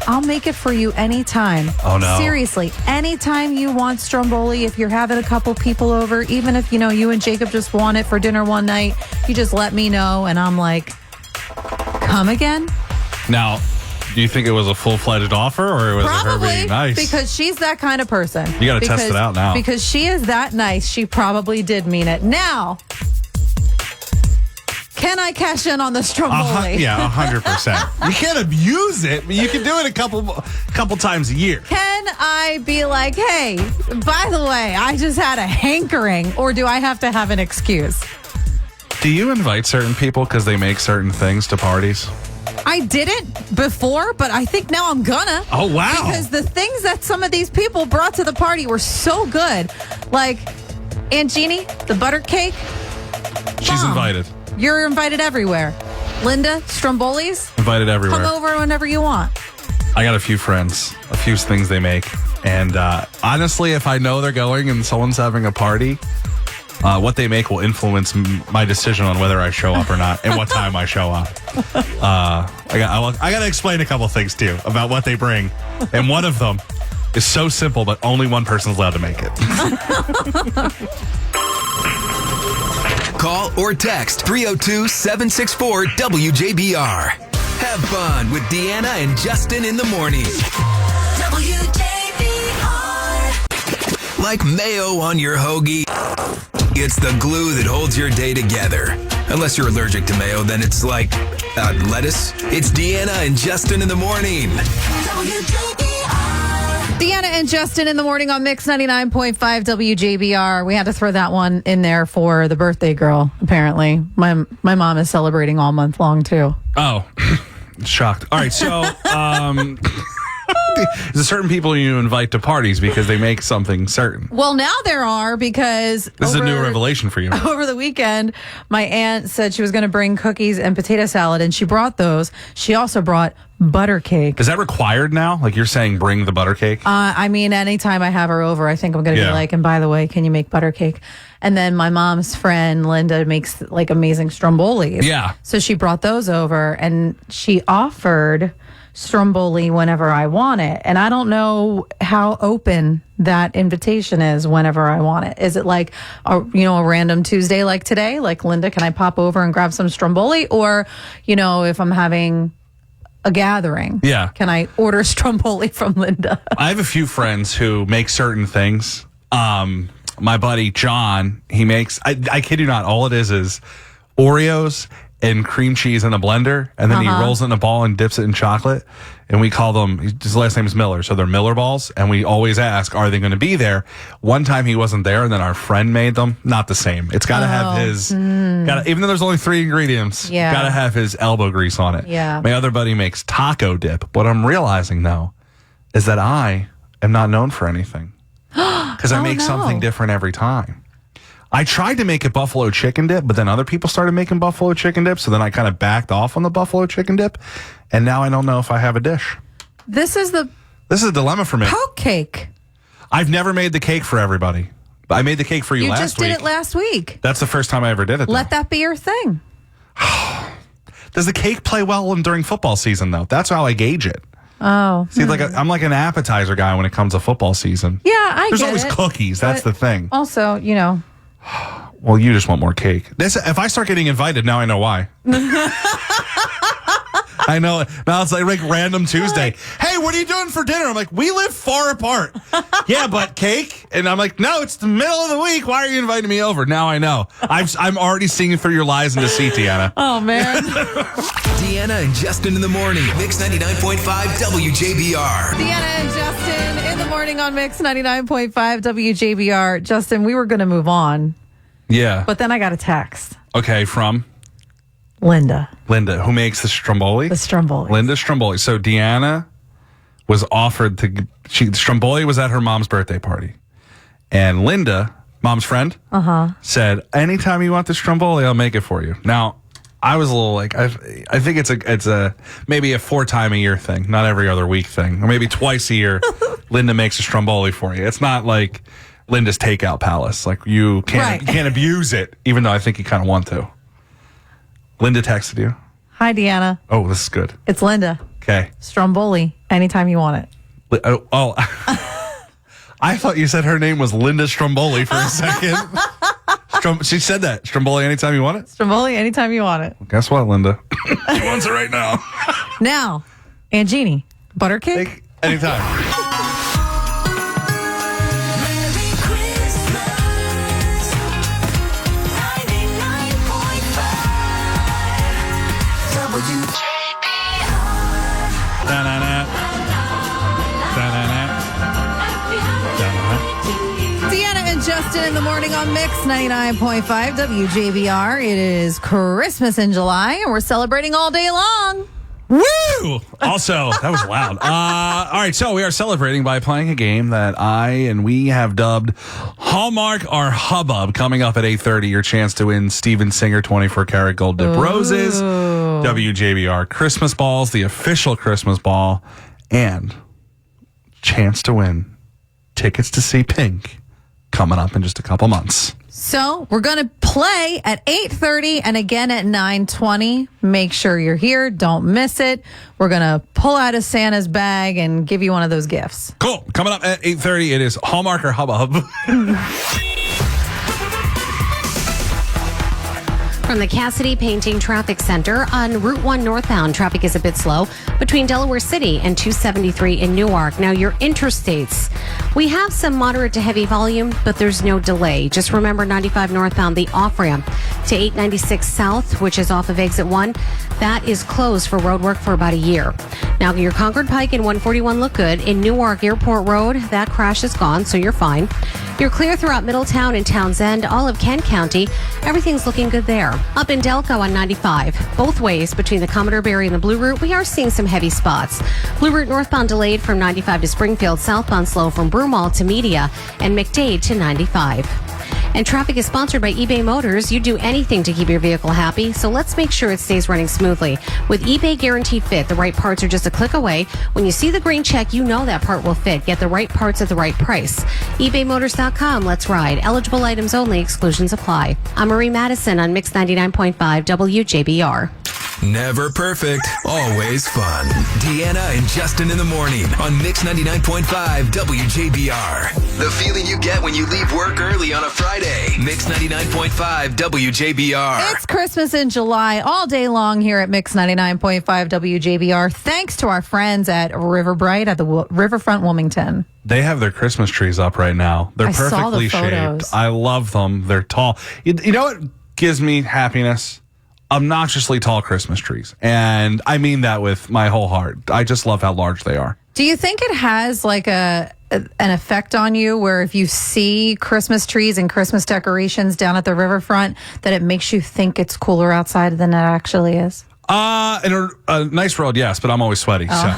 I'll make it for you anytime. Oh, no. Seriously, anytime you want stromboli, if you're having a couple people over, even if, you and Jacob just want it for dinner one night, you just let me know. And I'm like, come again? Now, do you think it was a full-fledged offer, or was it her being nice? Because she's that kind of person. You got to test it out now. Because she is that nice, she probably did mean it. Now, can I cash in on the stromboli? Yeah, 100%. You can't abuse it, but you can do it a couple times a year. Can I be like, hey, by the way, I just had a hankering, or do I have to have an excuse? Do you invite certain people because they make certain things to parties? I didn't before, but I think now I'm gonna. Oh, wow. Because the things that some of these people brought to the party were so good. Like, Aunt Jeannie, the butter cake. She's Mom, invited. You're invited everywhere. Linda, Strombolis. Invited everywhere. Come over whenever you want. I got a few friends, a few things they make. And honestly, if I know they're going and someone's having a party, what they make will influence my decision on whether I show up or not and what time I show up. I got to explain a couple things to you about what they bring. And one of them is so simple, but only one person's allowed to make it. Call or text 302-764-WJBR. Have fun with Deanna and Justin in the morning. WJBR. Like mayo on your hoagie, it's the glue that holds your day together. Unless you're allergic to mayo, then it's like lettuce. It's Deanna and Justin in the morning. Deanna and Justin in the morning on Mix 99.5 WJBR. We had to throw that one in there for the birthday girl, apparently. My mom is celebrating all month long, too. Oh, shocked. All right, so there's certain people you invite to parties because they make something certain. Well, now there are, because this is a new revelation for you. Over the weekend, my aunt said she was going to bring cookies and potato salad, and she brought those. She also brought butter cake. Is that required now? Like you're saying bring the butter cake? I mean, anytime I have her over, I think I'm going to be like, and by the way, can you make butter cake? And then my mom's friend, Linda, makes like amazing strombolis. Yeah. So she brought those over, and she offered stromboli whenever I want it. And I don't know how open that invitation is whenever I want it. Is it like a random Tuesday like today? Like, Linda, can I pop over and grab some stromboli? Or, if I'm having a gathering, can I order stromboli from Linda? I have a few friends who make certain things. My buddy John, he makes, I kid you not, all it is Oreos and cream cheese in a blender, and then he rolls it in a ball and dips it in chocolate. And we call them, his last name is Miller, so they're Miller balls. And we always ask, are they going to be there? One time he wasn't there, and then our friend made them. Not the same. It's got to have his, even though there's only 3 ingredients, got to have his elbow grease on it. Yeah. My other buddy makes taco dip. What I'm realizing, though, is that I am not known for anything. Because I make something different every time. I tried to make a buffalo chicken dip, but then other people started making buffalo chicken dip, so then I kind of backed off on the buffalo chicken dip, and now I don't know if I have a dish. This is a dilemma for me. poke cake. I've never made the cake for everybody. I made the cake for you last week. You just did it last week. That's the first time I ever did it, though. Let that be your thing. Does the cake play well during football season, though? That's how I gauge it. Oh. See, I'm like an appetizer guy when it comes to football season. Yeah, There's always cookies. That's the thing. Also, Well, you just want more cake. If I start getting invited, now I know why. I know. Now it's like random Tuesday. Hey, what are you doing for dinner? I'm like, we live far apart. Yeah, but cake? And I'm like, no, it's the middle of the week. Why are you inviting me over? Now I know. I'm already seeing through your lies and deceit, Deanna. Oh, man. Deanna and Justin in the morning. Mix 99.5 WJBR. Deanna and Justin in the morning on Mix 99.5 WJBR. Justin, we were going to move on. Yeah. But then I got a text. Okay, from? Linda, who makes the stromboli? The stromboli. Linda Stromboli. So Deanna was offered Stromboli was at her mom's birthday party. And Linda, mom's friend, said, anytime you want the stromboli, I'll make it for you. Now, I was a little like, I think it's a maybe a 4-time-a-year thing, not every other week thing. Or maybe twice a year, Linda makes a stromboli for you. It's not like Linda's Takeout Palace. Like, you can't abuse it, even though I think you kind of want to. Linda texted you. Hi, Deanna. Oh, this is good. It's Linda. Okay. Stromboli, anytime you want it. Oh. I thought you said her name was Linda Stromboli for a second. She said that. Stromboli, anytime you want it? Stromboli, anytime you want it. Well, guess what, Linda? She wants it right now. Now, Angini, butter cake? Anytime. Deanna and Justin in the morning on Mix 99.5 WJBR. It is Christmas in July, and we're celebrating all day long. Woo! Also, that was loud. All right, so we are celebrating by playing a game that we have dubbed Hallmark or Hubbub. Coming up at 8:30, your chance to win Steven Singer 24-karat gold dip roses, WJBR Christmas balls, the official Christmas ball, and chance to win tickets to see Pink coming up in just a couple months. So we're going to play at 8:30 and again at 9:20. Make sure you're here. Don't miss it. We're going to pull out of Santa's bag and give you one of those gifts. Cool. Coming up at 8:30, it is Hallmark or Hubbub. From the Cassidy Painting Traffic Center on Route 1 northbound, traffic is a bit slow between Delaware City and 273 in Newark. Now, your interstates We have some moderate to heavy volume, but there's no delay. Just remember 95 northbound, the off-ramp to 896 south, which is off of exit 1. That is closed for road work for about a year. Now, your Concord Pike and 141 look good. In Newark Airport Road, that crash is gone, so you're fine. You're clear throughout Middletown and Townsend, all of Kent County. Everything's looking good there. Up in Delco on 95, both ways between the Commodore Barry and the Blue Route, we are seeing some heavy spots. Blue Route northbound delayed from 95 to Springfield, southbound slow from Broomall to Media, and McDade to 95. And traffic is sponsored by eBay Motors. You do anything to keep your vehicle happy, so let's make sure it stays running smoothly. With eBay Guaranteed Fit, the right parts are just a click away. When you see the green check, you know that part will fit. Get the right parts at the right price. ebaymotors.com. Let's ride. Eligible items only. Exclusions apply. I'm Marie Madison on Mix 99.5 WJBR. Never perfect, always fun. Deanna and Justin in the morning on Mix 99.5 WJBR. The feeling you get when you leave work early on a Friday. Mix 99.5 WJBR. It's Christmas in July all day long here at Mix 99.5 WJBR. Thanks to our friends at River Bright at the Riverfront Wilmington. They have their Christmas trees up right now. They're I saw the perfectly photos. shaped. I love them. They're tall. You know what gives me happiness? Obnoxiously tall Christmas trees. And I mean that with my whole heart. I just love how large they are. Do you think it has like an effect on you where if you see Christmas trees and Christmas decorations down at the riverfront that it makes you think it's cooler outside than it actually is? In a nice road, yes, but I'm always sweaty. So.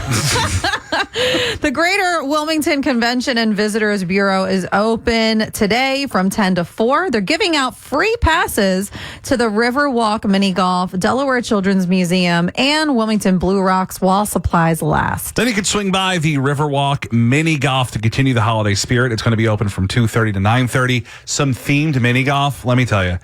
The Greater Wilmington Convention and Visitors Bureau is open today from 10 to 4. They're giving out free passes to the Riverwalk Mini Golf, Delaware Children's Museum, and Wilmington Blue Rocks while supplies last. Then you can swing by the Riverwalk Mini Golf to continue the holiday spirit. It's going to be open from 2:30 to 9:30. Some themed mini golf, let me tell you.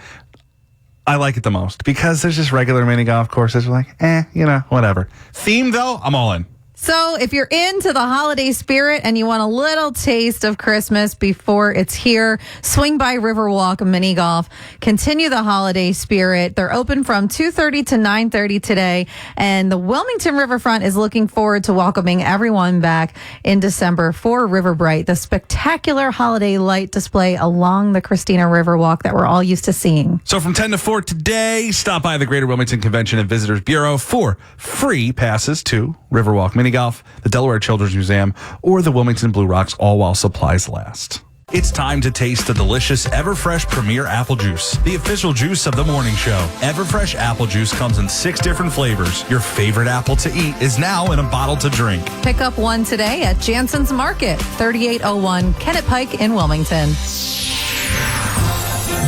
I like it the most because there's just regular mini golf courses. You're like, whatever. Theme, though, I'm all in. So if you're into the holiday spirit and you want a little taste of Christmas before it's here, swing by Riverwalk Mini Golf. Continue the holiday spirit. They're open from 2:30 to 9:30 today. And the Wilmington Riverfront is looking forward to welcoming everyone back in December for River Bright, the spectacular holiday light display along the Christina Riverwalk that we're all used to seeing. So from 10 to 4 today, stop by the Greater Wilmington Convention and Visitors Bureau for free passes to Riverwalk Mini Golf, the Delaware Children's Museum, or the Wilmington Blue Rocks, all while supplies last. It's time to taste the delicious Everfresh Premier Apple Juice, the official juice of the morning show. Everfresh Apple Juice comes in 6 different flavors. Your favorite apple to eat is now in a bottle to drink. Pick up one today at Jansen's Market, 3801 Kennett Pike in Wilmington.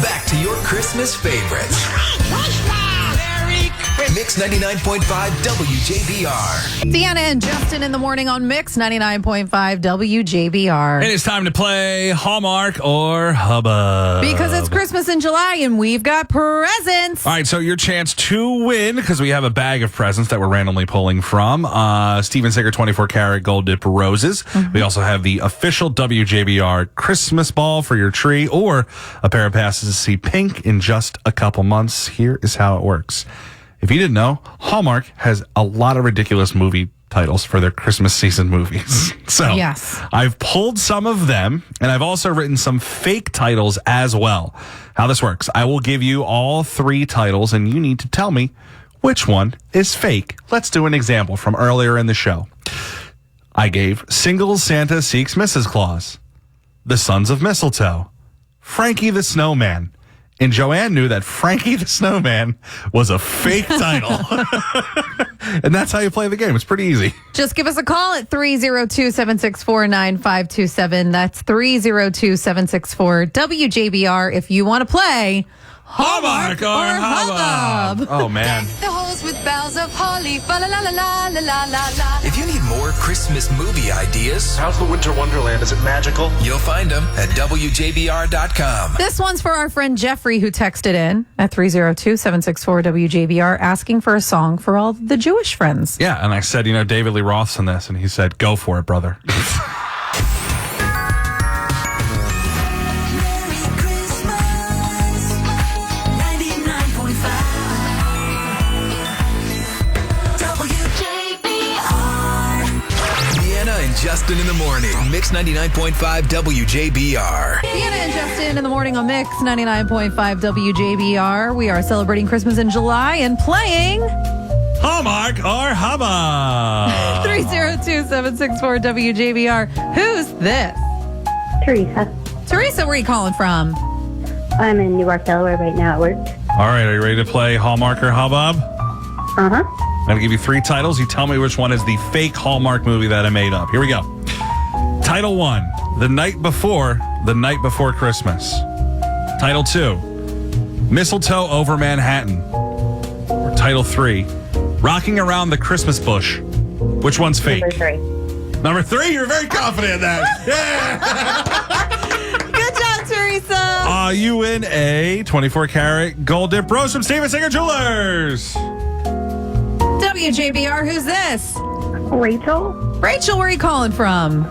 Back to your Christmas favorites. Mix 99.5 WJBR. Deanna and Justin in the morning on Mix 99.5 WJBR. And it's time to play Hallmark or Hubbub. Because it's Christmas in July and we've got presents. All right, so your chance to win, because we have a bag of presents that we're randomly pulling from. Steven Singer 24-karat gold dip roses. Mm-hmm. We also have the official WJBR Christmas ball for your tree, or a pair of passes to see Pink in just a couple months. Here is how it works. If you didn't know, Hallmark has a lot of ridiculous movie titles for their Christmas season movies. So yes. I've pulled some of them, and I've also written some fake titles as well. How this works, I will give you all 3 titles, and you need to tell me which one is fake. Let's do an example from earlier in the show. I gave Single Santa Seeks Mrs. Claus, The Sons of Mistletoe, Frankie the Snowman. And Joanne knew that Frankie the Snowman was a fake title. And that's how you play the game. It's pretty easy. Just give us a call at 302-764-9527. That's 302-764-WJBR if you want to play Hallmark or Hubbub. Oh, man. The halls with boughs of holly, fa la la la la la la la la. If you need more Christmas movie ideas, how's the Winter Wonderland? Is it magical? you'll find them at WJBR.com. This one's for our friend Jeffrey, who texted in at 302-764-WJBR asking for a song for all the Jewish friends. Yeah, and I said, David Lee Roth's in this, and he said, go for it, brother. Justin in the morning. Mix 99.5 WJBR. Deanna and Justin in the morning on Mix 99.5 WJBR. We are celebrating Christmas in July and playing Hallmark or Hubba. 302-764-WJBR. Who's this? Teresa. Teresa, where are you calling from? I'm in Newark, Delaware right now at work. All right, are you ready to play Hallmark or Hubbub? Uh-huh. I'm going to give you 3 titles. You tell me which one is the fake Hallmark movie that I made up. Here we go. Title 1, The Night Before Christmas. Title 2, Mistletoe Over Manhattan. Or Title 3, Rocking Around the Christmas Bush. Which one's fake? Number 3. Number 3, you're very confident in that. Yeah. Good job, Teresa. You win a 24-karat gold dip rose from Steven Singer Jewelers. WJBR, who's this? Rachel. Rachel, where are you calling from?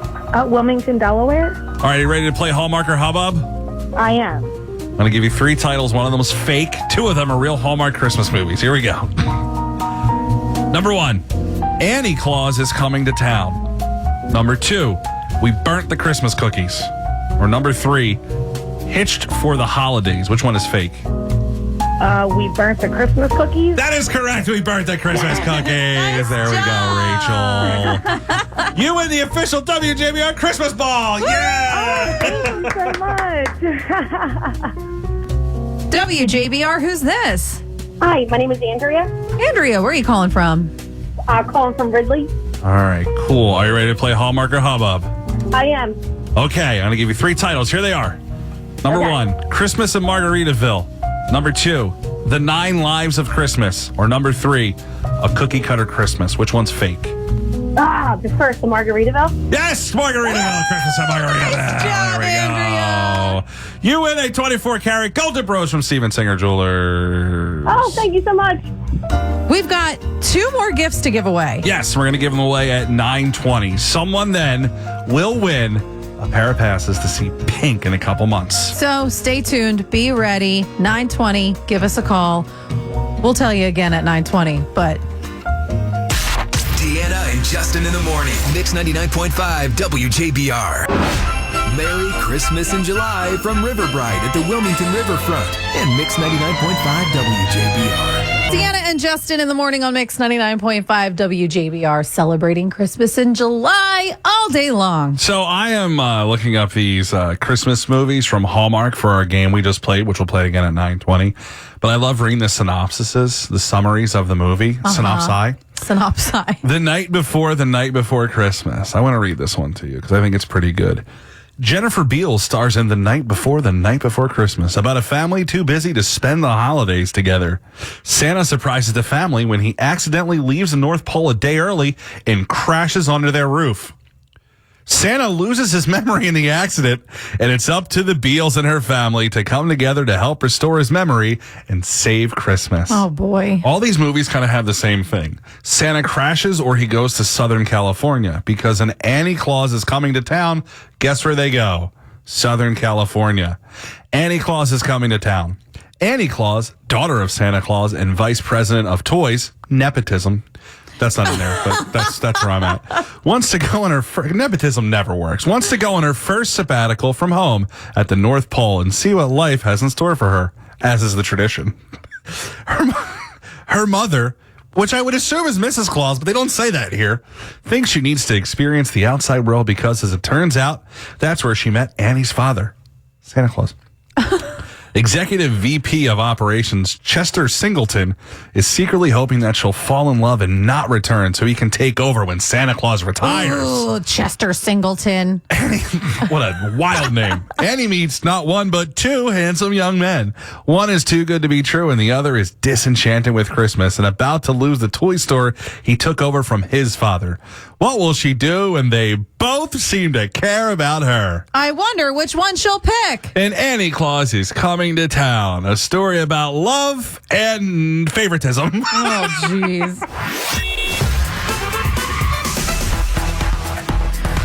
Wilmington, Delaware. All right, you ready to play Hallmark or Hubbub? I am. I'm going to give you 3 titles. One of them is fake. 2 of them are real Hallmark Christmas movies. Here we go. Number 1, Annie Claus is coming to town. Number 2, We burnt the Christmas cookies. Or number 3, Hitched for the Holidays. Which one is fake? We burnt the Christmas cookies. That is correct. We burnt the Christmas cookies. There we go, Rachel. You win the official WJBR Christmas ball. Yeah! Thank you so much. WJBR, who's this? Hi, my name is Andrea. Andrea, where are you calling from? Calling from Ridley. All right, cool. Are you ready to play Hallmark or Hubbub? I am. Okay, I'm going to give you 3 titles. Here they are. Number 1, Christmas in Margaritaville. Number 2, The 9 Lives of Christmas. Or number 3, A Cookie Cutter Christmas. Which one's fake? The first, the Margaritaville. Yes, Margaritaville. Christmas in Margaritaville. Nice job, there we Andrea. go. You win a 24-karat gold dip rose from Steven Singer Jewelers. Oh, thank you so much. We've got 2 more gifts to give away. Yes, we're going to give them away at 9:20. Someone then will win a pair of passes to see Pink in a couple months. So stay tuned. Be ready. 9:20. Give us a call. We'll tell you again at 9:20. But Deanna and Justin in the morning. Mix 99.5 WJBR. Merry Christmas in July from River Bride at the Wilmington Riverfront and Mix 99.5 WJBR. Deanna and Justin in the morning on Mix 99.5 WJBR, celebrating Christmas in July all day long. So I am looking up these Christmas movies from Hallmark for our game we just played, which we'll play again at 9:20. But I love reading the synopsises, the summaries of the movie. Synopsi. The night before Christmas. I want to read this one to you because I think it's pretty good. Jennifer Beals stars in The Night Before Christmas, about a family too busy to spend the holidays together. Santa surprises the family when he accidentally leaves the North Pole a day early and crashes onto their roof. Santa loses his memory in the accident, and it's up to the Beals and her family to come together to help restore his memory and save Christmas. Oh, boy. All these movies kind of have the same thing. Santa crashes or he goes to Southern California because an Annie Claus is coming to town. Guess where they go? Southern California. Annie Claus is coming to town. Annie Claus, daughter of Santa Claus and vice president of toys, nepotism. That's not in there, but that's where I'm at. Wants to go on her nepotism never works. Wants to go on her first sabbatical from home at the North Pole and see what life has in store for her, as is the tradition. Her mother, which I would assume is Mrs. Claus, but they don't say that here, thinks she needs to experience the outside world because, as it turns out, that's where she met Annie's father, Santa Claus. Executive VP of Operations Chester Singleton is secretly hoping that she'll fall in love and not return so he can take over when Santa Claus retires. Ooh, Chester Singleton. What a wild name. Annie meets not one but 2 handsome young men. One is too good to be true and the other is disenchanted with Christmas and about to lose the toy store he took over from his father. What will she do? And they both seem to care about her. I wonder which one she'll pick. And Annie Claus is coming to town. A story about love and favoritism. Oh, jeez.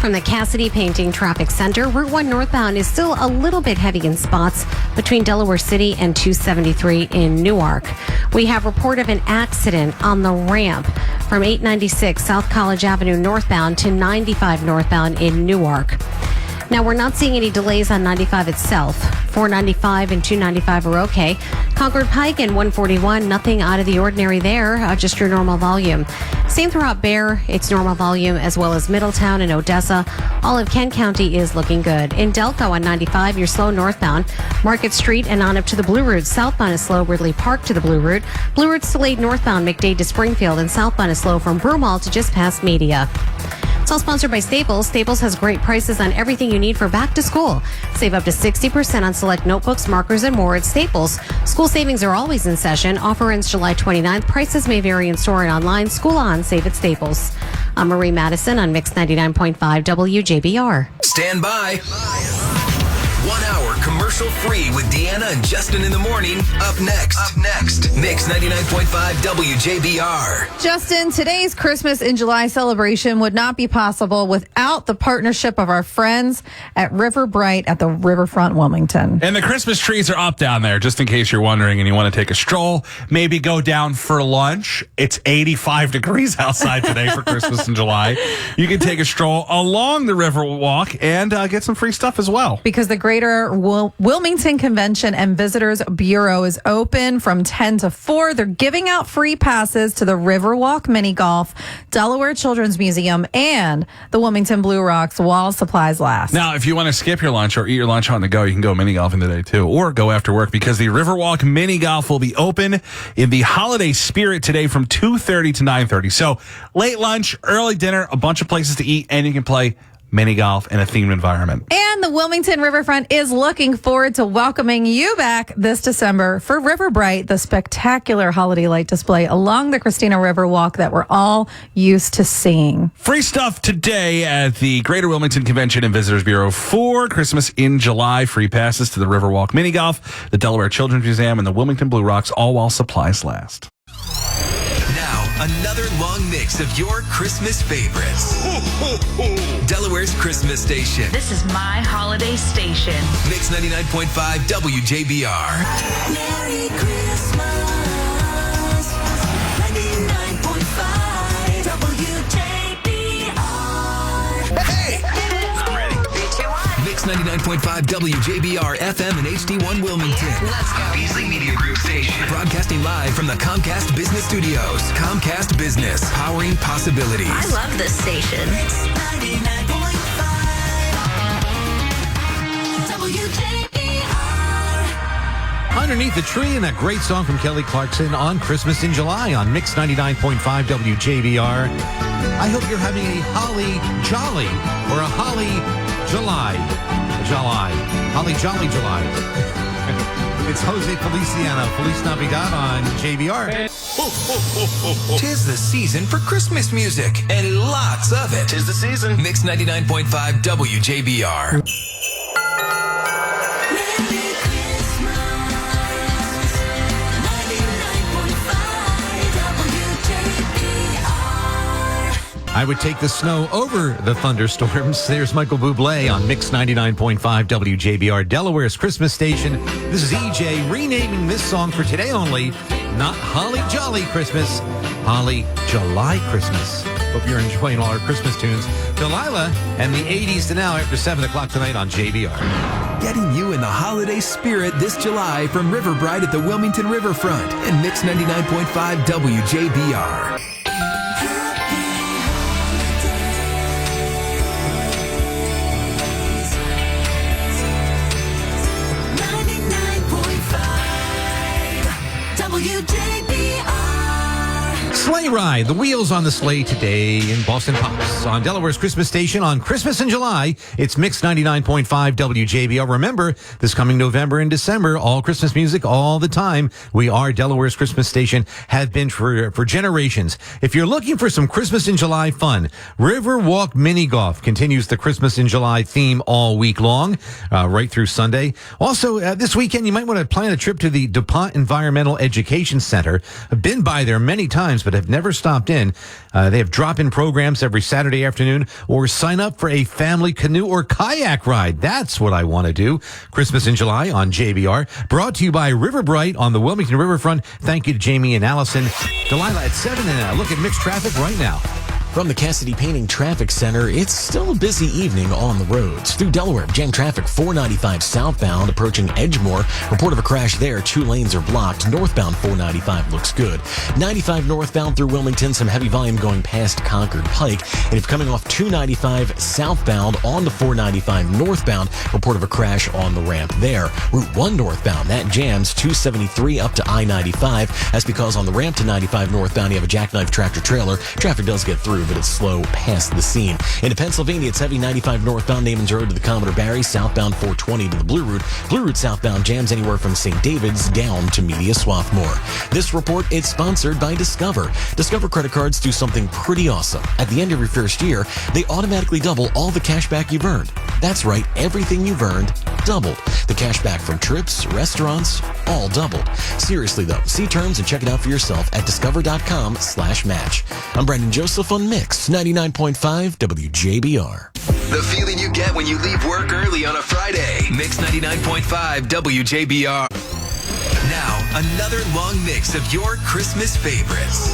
From the Cassidy Painting Traffic Center, Route 1 northbound is still a little bit heavy in spots between Delaware City and 273 in Newark. We have report of an accident on the ramp from 896 South College Avenue northbound to 95 northbound in Newark. Now, we're not seeing any delays on 95 itself. 495 and 295 are okay. Concord Pike and 141, nothing out of the ordinary there, just your normal volume. Same throughout Bear, it's normal volume, as well as Middletown and Odessa. All of Kent County is looking good. In Delco on 95, you're slow northbound. Market Street and on up to the Blue Route. Southbound is slow, Ridley Park to the Blue Route. Blue Route's delayed northbound, McDade to Springfield, and southbound is slow from Broomall to just past Media. It's all sponsored by Staples. Staples has great prices on everything you need for back to school. Save up to 60% on select notebooks, markers, and more at Staples. School savings are always in session. Offer ends July 29th. Prices may vary in store and online. School on, save at Staples. I'm Marie Madison on Mix 99.5 WJBR. Stand by. 1 hour commercial free with Deanna and Justin in the morning. Up next. Mix 99.5 WJBR. Justin, today's Christmas in July celebration would not be possible without the partnership of our friends at River Bright at the Riverfront Wilmington. And the Christmas trees are up down there, just in case you're wondering and you want to take a stroll, maybe go down for lunch. It's 85 degrees outside today for Christmas in July. You can take a stroll along the river walk and get some free stuff as well. Because the Greater Wilmington Convention and Visitors Bureau is open from 10 to 4. They're giving out free passes to the Riverwalk Mini Golf, Delaware Children's Museum, and the Wilmington Blue Rocks while supplies last. Now, if you want to skip your lunch or eat your lunch on the go, you can go mini golfing today too, or go after work, because the Riverwalk Mini Golf will be open in the holiday spirit today from 2:30 to 9:30. So late lunch, early dinner, a bunch of places to eat, and you can play mini golf in a themed environment. And the Wilmington Riverfront is looking forward to welcoming you back this December for River Bright, the spectacular holiday light display along the Christina River Walk that we're all used to seeing. Free stuff today at the Greater Wilmington Convention and Visitors Bureau for Christmas in July. Free passes to the Riverwalk Mini Golf, the Delaware Children's Museum, and the Wilmington Blue Rocks, all while supplies last. Another long mix of your Christmas favorites. Delaware's Christmas station. This is my holiday station. Mix 99.5 WJBR. Merry Christmas. 99.5 WJBR. Hey! I'm ready. 3, 2, 1. Mix 99.5 WJBR-FM and HD1 Wilmington. Let's go. Beasley Media Group station. Broadcasting live from the Comcast Business Studios. Comcast Business, powering possibilities. I love this station. Mix 99.5 WJBR. Underneath the Tree, and that great song from Kelly Clarkson on Christmas in July on Mix 99.5 WJBR. I hope you're having a holly jolly or a holly July. Holly jolly July. It's Jose Feliciano. Feliz Navidad on JBR. Tis the season for Christmas music, and lots of it. Tis the season. Mix 99.5 WJBR. Merry Christmas. 99.5 WJBR. I would take the snow over the thunderstorms. There's Michael Bublé on Mix 99.5 WJBR, Delaware's Christmas station. This is EJ renaming this song for today only. Not Holly Jolly Christmas, Holly July Christmas. Hope you're enjoying all our Christmas tunes. Delilah and the 80s to now after 7 o'clock tonight on JBR. Getting you in the holiday spirit this July from River Bright at the Wilmington Riverfront and Mix 99.5 WJBR. Sleigh Ride, the wheels on the sleigh today in Boston Pops on Delaware's Christmas station on Christmas in July. It's Mix 99.5 WJBR. Remember, this coming November and December, all Christmas music all the time. We are Delaware's Christmas station, have been for generations. If you're looking for some Christmas in July fun, Riverwalk Mini Golf continues the Christmas in July theme all week long, right through Sunday. Also, this weekend, you might want to plan a trip to the DuPont Environmental Education Center. I've been by there many times, but have never stopped in, they have drop-in programs every Saturday afternoon, or sign up for a family canoe or kayak ride. That's what I want to do. Christmas in July on JBR. Brought to you by River Bright on the Wilmington Riverfront. Thank you to Jamie and Allison. Delilah at 7, and look at mixed traffic right now. From the Cassidy Painting Traffic Center, it's still a busy evening on the roads. Through Delaware, jam traffic 495 southbound approaching Edgemore. Report of a crash there. 2 lanes are blocked. Northbound 495 looks good. 95 northbound through Wilmington, some heavy volume going past Concord Pike. And if coming off 295 southbound on the 495 northbound, report of a crash on the ramp there. Route 1 northbound, that jams 273 up to I-95. That's because on the ramp to 95 northbound, you have a jackknife tractor trailer. Traffic does get through, but it's slow past the scene. Into Pennsylvania, it's heavy 95 northbound Namens Road to the Commodore Barry, southbound 420 to the Blue Route. Blue Route southbound jams anywhere from St. David's down to Media Swarthmore. This report is sponsored by Discover. Discover credit cards do something pretty awesome. At the end of your first year, they automatically double all the cash back you've earned. That's right, everything you've earned doubled. The cash back from trips, restaurants, all doubled. Seriously though, see terms and check it out for yourself at discover.com/match. I'm Brandon Joseph on Mix 99.5 WJBR. The feeling you get when you leave work early on a Friday. Mix 99.5 WJBR. Now, another long mix of your Christmas favorites.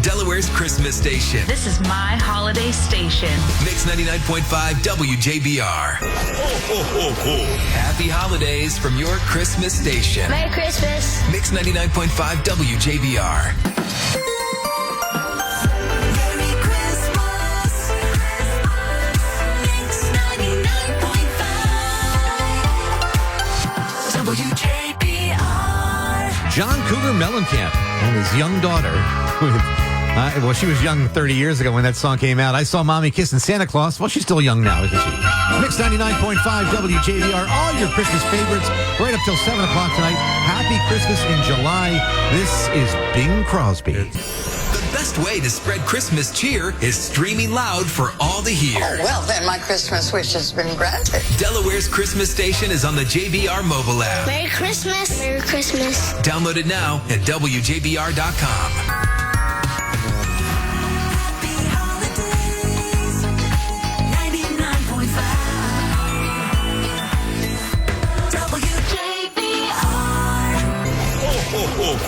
Delaware's Christmas station. This is my holiday station. Mix 99.5 WJBR. Happy holidays from your Christmas station. Merry Christmas. Mix 99.5 WJBR. Merry Christmas. Mix 99.5 WJBR. John Cougar Mellencamp and his young daughter. Well, she was young 30 years ago when that song came out. I saw Mommy kissing Santa Claus. Well, she's still young now, isn't she? Mix 99.5 WJBR. All your Christmas favorites right up till 7 o'clock tonight. Happy Christmas in July. This is Bing Crosby. The best way to spread Christmas cheer is streaming loud for all to hear. Oh, well, then my Christmas wish has been granted. Delaware's Christmas station is on the JBR mobile app. Merry Christmas. Merry Christmas. Download it now at WJBR.com.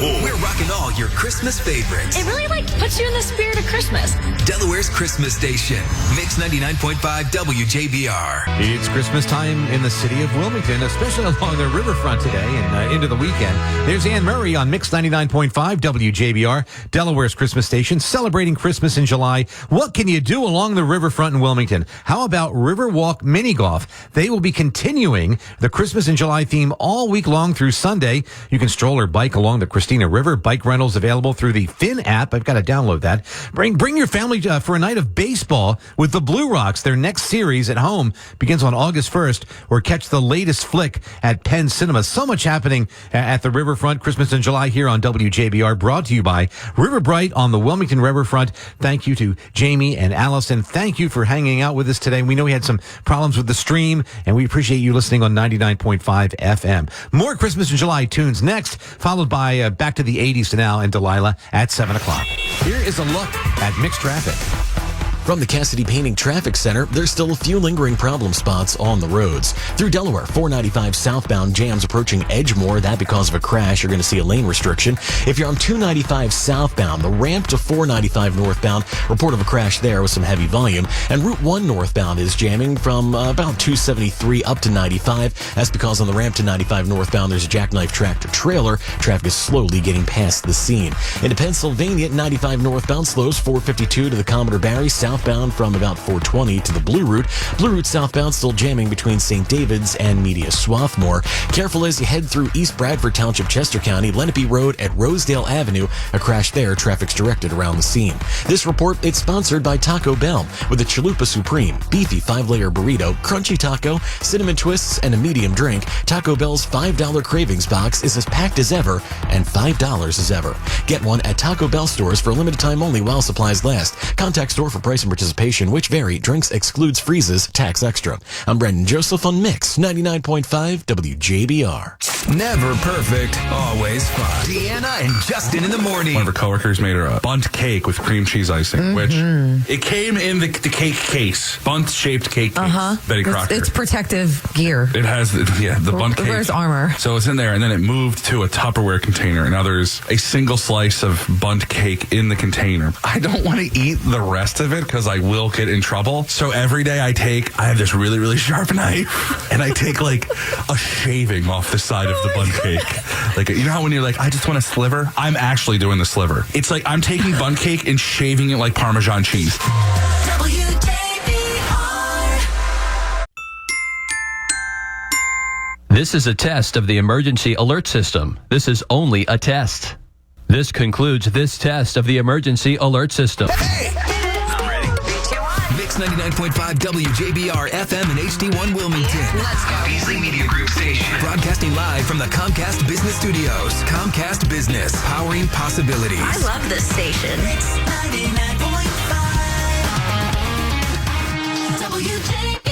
We're rocking all your Christmas favorites. It really puts you in the spirit of Christmas. Delaware's Christmas station. Mix 99.5 WJBR. It's Christmas time in the city of Wilmington, especially along the riverfront today and into the weekend. There's Ann Murray on Mix 99.5 WJBR, Delaware's Christmas station, celebrating Christmas in July. What can you do along the riverfront in Wilmington? How about Riverwalk Mini Golf? They will be continuing the Christmas in July theme all week long through Sunday. You can stroll or bike along the Christina River. Bike rentals available through the Finn app. I've got to download that. Bring your family for a night of baseball with the Blue Rocks. Their next series at home begins on August 1st, or catch the latest flick at Penn Cinema. So much happening at the riverfront. Christmas in July here on WJBR, brought to you by River Bright on the Wilmington Riverfront. Thank you to Jamie and Allison. Thank you for hanging out with us today. We know we had some problems with the stream, and we appreciate you listening on 99.5 FM. More Christmas in July tunes next, followed by back to the 80s to now and Delilah at 7 o'clock. Here is a look at mixed traffic. From the Cassidy Painting Traffic Center, there's still a few lingering problem spots on the roads. Through Delaware, 495 southbound jams approaching Edgemore. That because of a crash, you're going to see a lane restriction. If you're on 295 southbound, the ramp to 495 northbound, report of a crash there with some heavy volume. And Route 1 northbound is jamming from about 273 up to 95. That's because on the ramp to 95 northbound, there's a jackknife tractor trailer. Traffic is slowly getting past the scene. Into Pennsylvania, 95 northbound slows 452 to the Commodore Barry, southbound from about 420 to the Blue Route. Blue Route southbound still jamming between St. David's and Media Swarthmore. Careful as you head through East Bradford Township, Chester County, Lenape Road at Rosedale Avenue. A crash there, traffic's directed around the scene. This report, it's sponsored by Taco Bell with a Chalupa Supreme, beefy 5-layer burrito, crunchy taco, cinnamon twists, and a medium drink. Taco Bell's $5 Cravings box is as packed as ever and $5 as ever. Get one at Taco Bell stores for a limited time only while supplies last. Contact store for price and Moderation participation, which vary. Drinks excludes freezes. Tax extra. I'm Brendan Joseph on Mix 99.5 WJBR. Never perfect, always fun. Deanna and Justin in the morning. One of our coworkers made her a bunt cake with cream cheese icing, which it came in the cake case, bunt-shaped cake case. Betty Crocker. It's protective gear. It has, the bunt cake. Where's armor? So it's in there, and then it moved to a Tupperware container, and now there's a single slice of bunt cake in the container. I don't want to eat the rest of it because I will get in trouble. So every day I have this really, really sharp knife, and I take like a shaving off the side of the bunt cake. Like, you know how when you're like, I just want a sliver? I'm actually doing the sliver. It's like I'm taking bunt cake and shaving it like Parmesan cheese. This is a test of the emergency alert system. This is only a test. This concludes this test of the emergency alert system. Hey! I'm ready. 3, 2, 1. Mix 99.5 WJBR-FM and HD1 Wilmington. Let's go. Beasley Media Group Station. Broadcasting live from the Comcast Business Studios. Comcast Business, powering possibilities. I love this station. Mix 99.5 WJBR.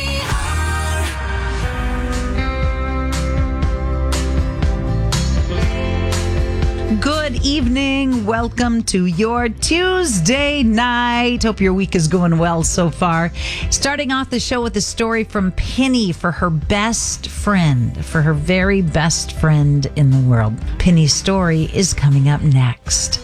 Good evening. Welcome to your Tuesday night. Hope your week is going well so far. Starting off the show with a story from Penny for her best friend, for her very best friend in the world. Penny's story is coming up next.